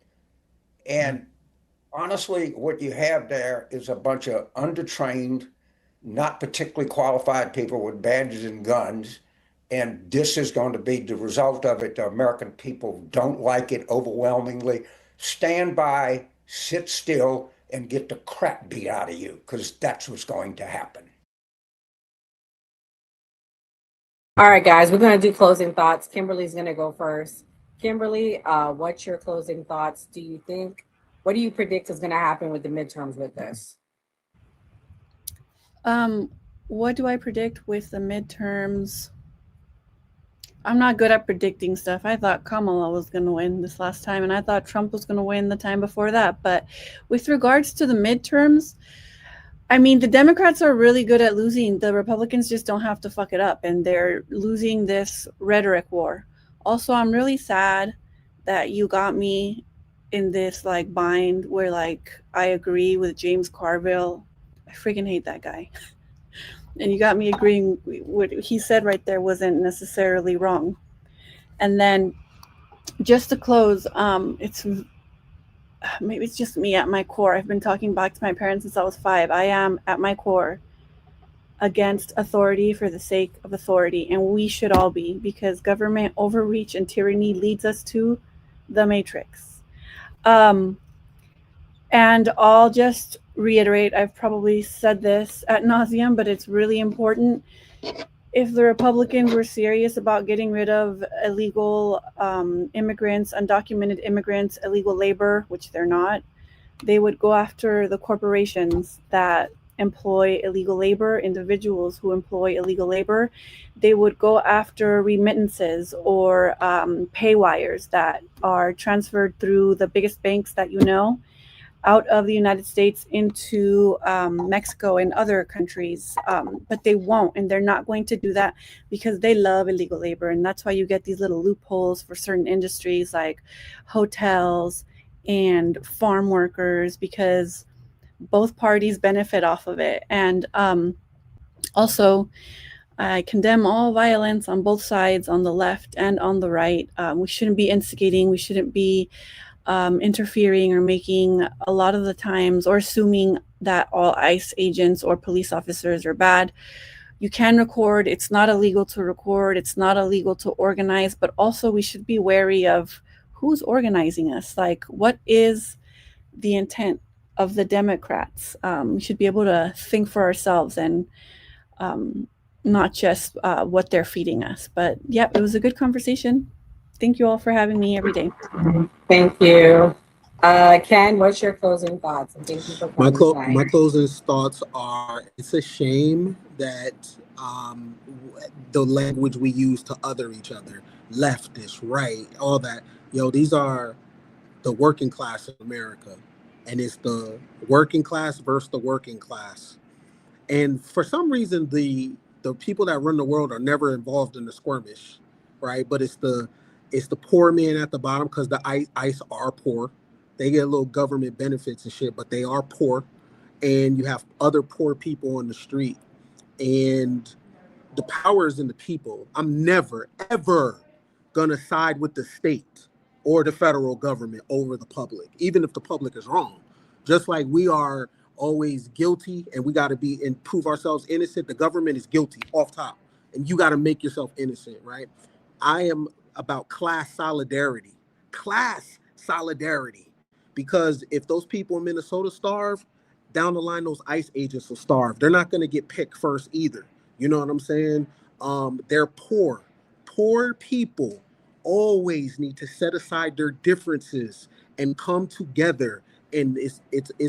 And honestly, what you have there is a bunch of undertrained, not particularly qualified people with badges and guns. And this is going to be the result of it. The American people don't like it overwhelmingly. Stand by, sit still, and get the crap beat out of you, because that's what's going to happen. All right, guys, we're going to do closing thoughts. Kimberly's going to go first. Kimberly, what's your closing thoughts? What do you predict is going to happen with the midterms with this? What do I predict with the midterms? I'm not good at predicting stuff. I thought Kamala was going to win this last time, and I thought Trump was going to win the time before that. But with regards to the midterms, I mean, the Democrats are really good at losing. The Republicans just don't have to fuck it up, and they're losing this rhetoric war. Also, I'm really sad that you got me in this like bind where like I agree with James Carville. I freaking hate that guy. And you got me agreeing what he said right there wasn't necessarily wrong. And then just to close, maybe it's just me at my core. I've been talking back to my parents since I was 5. I am at my core against authority for the sake of authority. And we should all be, because government overreach and tyranny leads us to the matrix. And I'll just reiterate, I've probably said this ad nauseum, but it's really important. If the Republicans were serious about getting rid of illegal immigrants, undocumented immigrants, illegal labor, which they're not, They would go after the corporations that employ illegal labor, individuals who employ illegal labor. They would go after remittances or pay wires that are transferred through the biggest banks that you know out of the United States into Mexico and other countries. But they won't, and they're not going to do that because they love illegal labor. And that's why you get these little loopholes for certain industries like hotels and farm workers, because both parties benefit off of it. And also, I condemn all violence on both sides, on the left and on the right. We shouldn't be instigating. We shouldn't be interfering or making a lot of the times, or assuming that all ICE agents or police officers are bad. You can record. It's not illegal to record. It's not illegal to organize. But also, we should be wary of who's organizing us. Like, what is the intent of the Democrats? We should be able to think for ourselves and not just what they're feeding us. But yeah, it was a good conversation. Thank you all for having me every day. Thank you. Ken, what's your closing thoughts? And thank you for My coming tonight. my closing thoughts are: it's a shame that the language we use to other each other, leftist, right, all that. These are the working class of America, and it's the working class versus the working class. And for some reason, the people that run the world are never involved in the skirmish, right? But it's the poor man at the bottom, because the ICE are poor. They get little government benefits and shit, but they are poor. And you have other poor people on the street. And the power is in the people. I'm never, ever going to side with the state or the federal government over the public, even if the public is wrong. Just like we are always guilty and we got to be and prove ourselves innocent, the government is guilty off top. And you got to make yourself innocent, right? I am about class solidarity. Class solidarity. Because if those people in Minnesota starve, down the line, those ICE agents will starve. They're not going to get picked first either. You know what I'm saying? They're poor. Poor people always need to set aside their differences and come together. And it's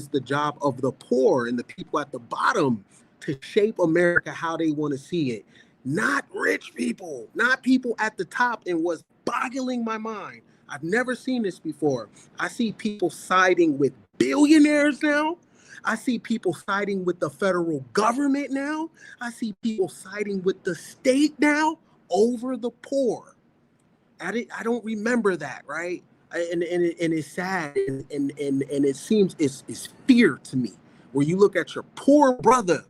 the job of the poor and the people at the bottom to shape America how they want to see it. Not rich people, not people at the top. And what's boggling my mind, I've never seen this before. I see people siding with billionaires now. I see people siding with the federal government now. I see people siding with the state now over the poor. I don't remember that, right? And it's sad, and it seems it's fear to me, where you look at your poor brother,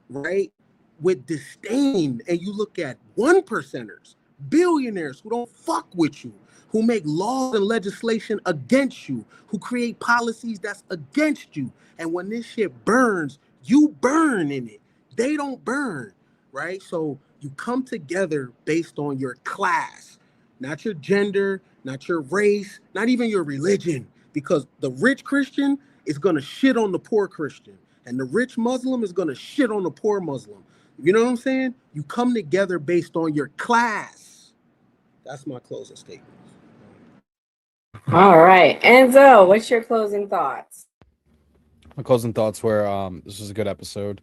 right, with disdain, and you look at 1%ers, billionaires who don't fuck with you, who make laws and legislation against you, who create policies that's against you. And when this shit burns, you burn in it. They don't burn, right? So you come together based on your class, not your gender, not your race, not even your religion, because the rich Christian is going to shit on the poor Christian, and the rich Muslim is going to shit on the poor Muslim. You know what I'm saying? You come together based on your class. That's my closing statement. All right. Enzo, what's your closing thoughts? My closing thoughts were this was a good episode.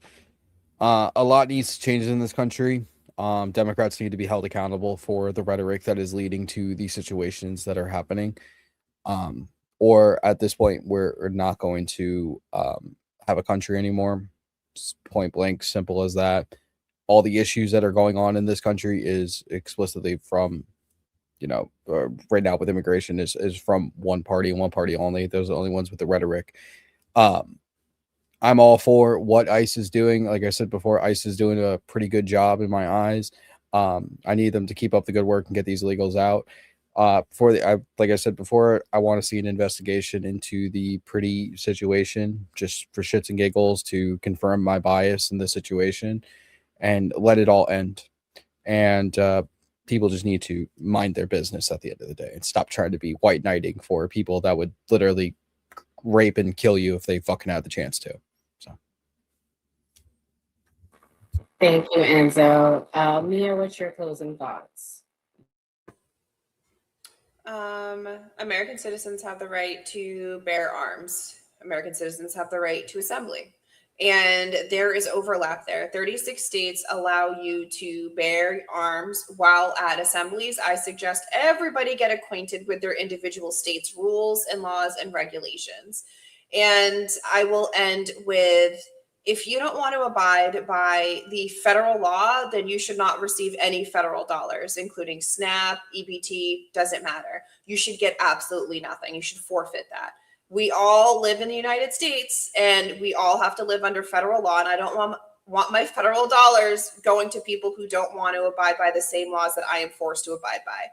A lot needs to change in this country. Democrats need to be held accountable for the rhetoric that is leading to these situations that are happening. Or at this point, we're not going to have a country anymore. It's point blank, simple as that. All the issues that are going on in this country is explicitly from, right now with immigration is from one party and one party only. Those are the only ones with the rhetoric. I'm all for what ICE is doing. Like I said before, ICE is doing a pretty good job in my eyes. I need them to keep up the good work and get these illegals out. Like I said before, I want to see an investigation into the Pretty situation, just for shits and giggles, to confirm my bias in the situation and let it all end. And people just need to mind their business at the end of the day and stop trying to be white knighting for people that would literally rape and kill you if they fucking had the chance to. So Thank you, Enzo. Mia, what's your closing thoughts? American citizens have the right to bear arms. American citizens have the right to assembly. And there is overlap there. 36 states allow you to bear arms while at assemblies. I suggest everybody get acquainted with their individual states' rules and laws and regulations. And I will end with, if you don't want to abide by the federal law, then you should not receive any federal dollars, including SNAP, EBT, doesn't matter. You should get absolutely nothing. You should forfeit that. We all live in the United States and we all have to live under federal law. And I don't want my federal dollars going to people who don't want to abide by the same laws that I am forced to abide by.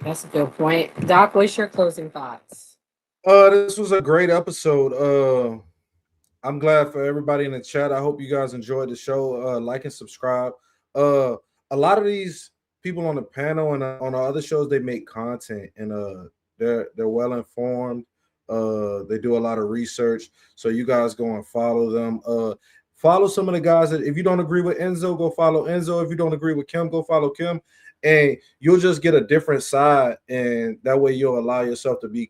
That's a good point. Doc, what's your closing thoughts? This was a great episode. I'm glad for everybody in the chat. I hope you guys enjoyed the show. Like and subscribe. A lot of these people on the panel and on the other shows, they make content and they're well informed. They do a lot of research. So you guys go and follow them. Follow some of the guys that, if you don't agree with Enzo, go follow Enzo. If you don't agree with Kim, go follow Kim. And you'll just get a different side, and that way you'll allow yourself to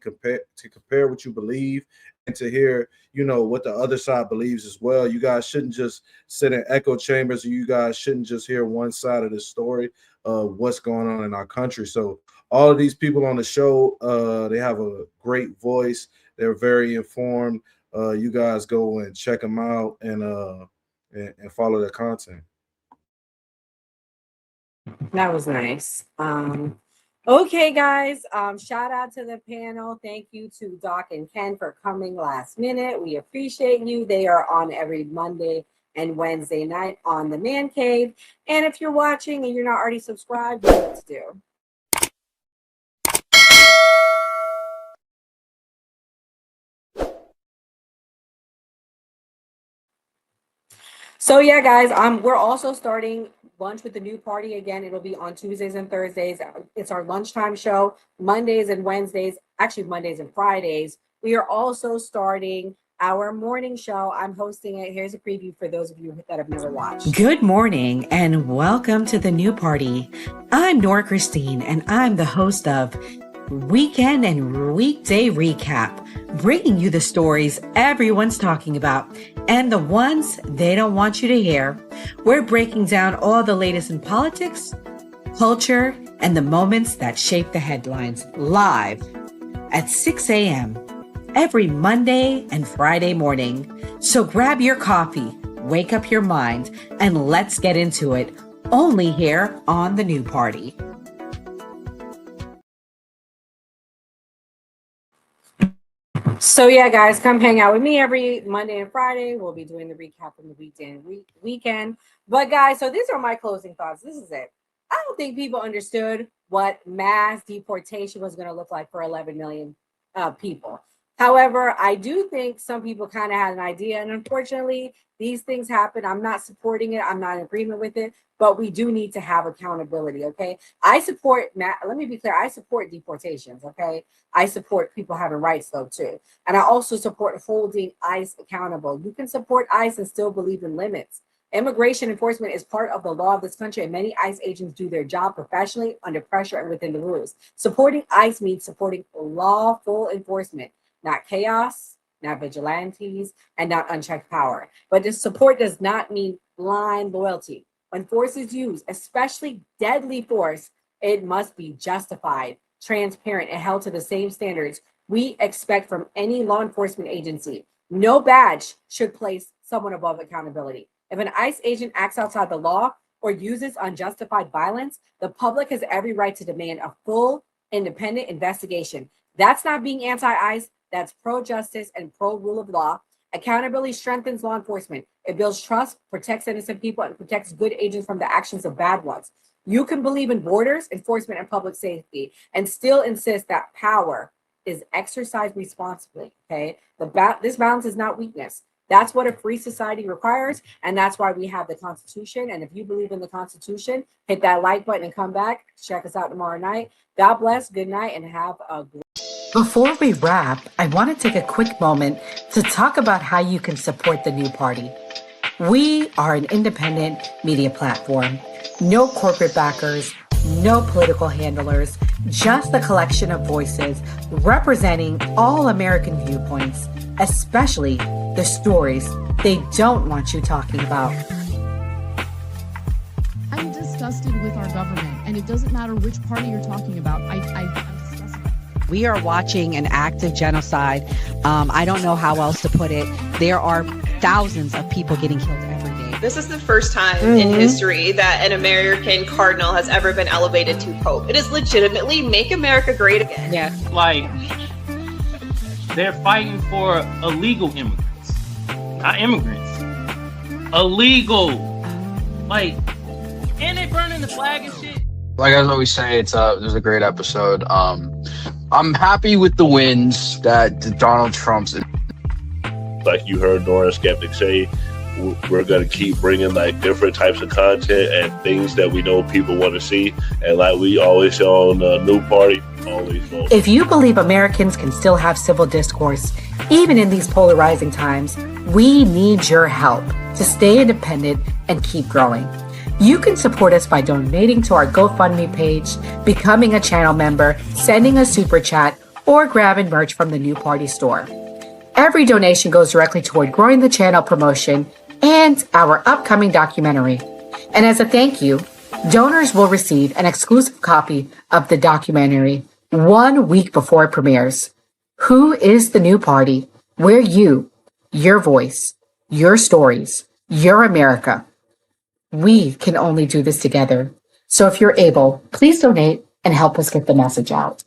compare what you believe and to hear, what the other side believes as well. You guys shouldn't just sit in echo chambers, or you guys shouldn't just hear one side of the story of what's going on in our country. So all of these people on the show, they have a great voice. They're very informed. You guys go and check them out and follow their content. That was nice. Okay, guys. Shout out to the panel. Thank you to Doc and Ken for coming last minute. We appreciate you. They are on every Monday and Wednesday night on the Man Cave. And if you're watching and you're not already subscribed, you know what to do. So yeah, guys, we're also starting lunch with the new party again. It'll be on Tuesdays and Thursdays. It's our lunchtime show. Mondays and Wednesdays, actually Mondays and Fridays. We are also starting our morning show. I'm hosting it. Here's a preview for those of you that have never watched. Good morning and welcome to the new party. I'm Nora Christine and I'm the host of Weekend and Weekday Recap, bringing you the stories everyone's talking about and the ones they don't want you to hear. We're breaking down all the latest in politics, culture, and the moments that shape the headlines live at 6 a.m. every Monday and Friday morning. So grab your coffee, wake up your mind, and let's get into it, only here on The New Party. So yeah, guys, come hang out with me every Monday and Friday. We'll be doing the recap from the weekday and weekend. But guys, so these are my closing thoughts. This is it. I don't think people understood what mass deportation was going to look like for 11 million people. However, I do think some people kind of had an idea, and unfortunately, these things happen. I'm not supporting it. I'm not in agreement with it, but we do need to have accountability, okay? I support, let me be clear, I support deportations, okay? I support people having rights, though, too. And I also support holding ICE accountable. You can support ICE and still believe in limits. Immigration enforcement is part of the law of this country, and many ICE agents do their job professionally, under pressure, and within the rules. Supporting ICE means supporting lawful enforcement, not chaos, not vigilantes, and not unchecked power. But this support does not mean blind loyalty. When force is used, especially deadly force, it must be justified, transparent, and held to the same standards we expect from any law enforcement agency. No badge should place someone above accountability. If an ICE agent acts outside the law or uses unjustified violence, the public has every right to demand a full, independent investigation. That's not being anti-ICE. That's pro-justice and pro-rule of law. Accountability strengthens law enforcement. It builds trust, protects innocent people, and protects good agents from the actions of bad ones. You can believe in borders, enforcement, and public safety, and still insist that power is exercised responsibly, okay? This balance is not weakness. That's what a free society requires, and that's why we have the Constitution. And if you believe in the Constitution, hit that like button and come back. Check us out tomorrow night. God bless, good night, and have a great... Before we wrap, I want to take a quick moment to talk about how you can support the new party. We are an independent media platform. No corporate backers, No political handlers, just a collection of voices representing all American viewpoints, especially the stories they don't want you talking about. I'm disgusted with our government, and it doesn't matter which party you're talking about. I'm disgusted. We are watching an active genocide. I don't know how else to put it. There are thousands of people getting killed every day. This is the first time in history that an American cardinal has ever been elevated to pope. It is legitimately make America great again. Yeah. Like, they're fighting for illegal immigrants, not immigrants. Illegal. Like, and they burning the flag and shit. Like I always say, it was a great episode. I'm happy with the wins that Donald Trump's. Like you heard Nora Skeptic say, we're going to keep bringing like different types of content and things that we know people want to see. And like we always say on the New Party, always vote. If you believe Americans can still have civil discourse, even in these polarizing times, we need your help to stay independent and keep growing. You can support us by donating to our GoFundMe page, becoming a channel member, sending a super chat, or grabbing merch from the New Party store. Every donation goes directly toward growing the channel promotion and our upcoming documentary. And as a thank you, donors will receive an exclusive copy of the documentary 1 week before it premieres. Who is the New Party? We're you, your voice, your stories, your America. We can only do this together. So if you're able, please donate and help us get the message out.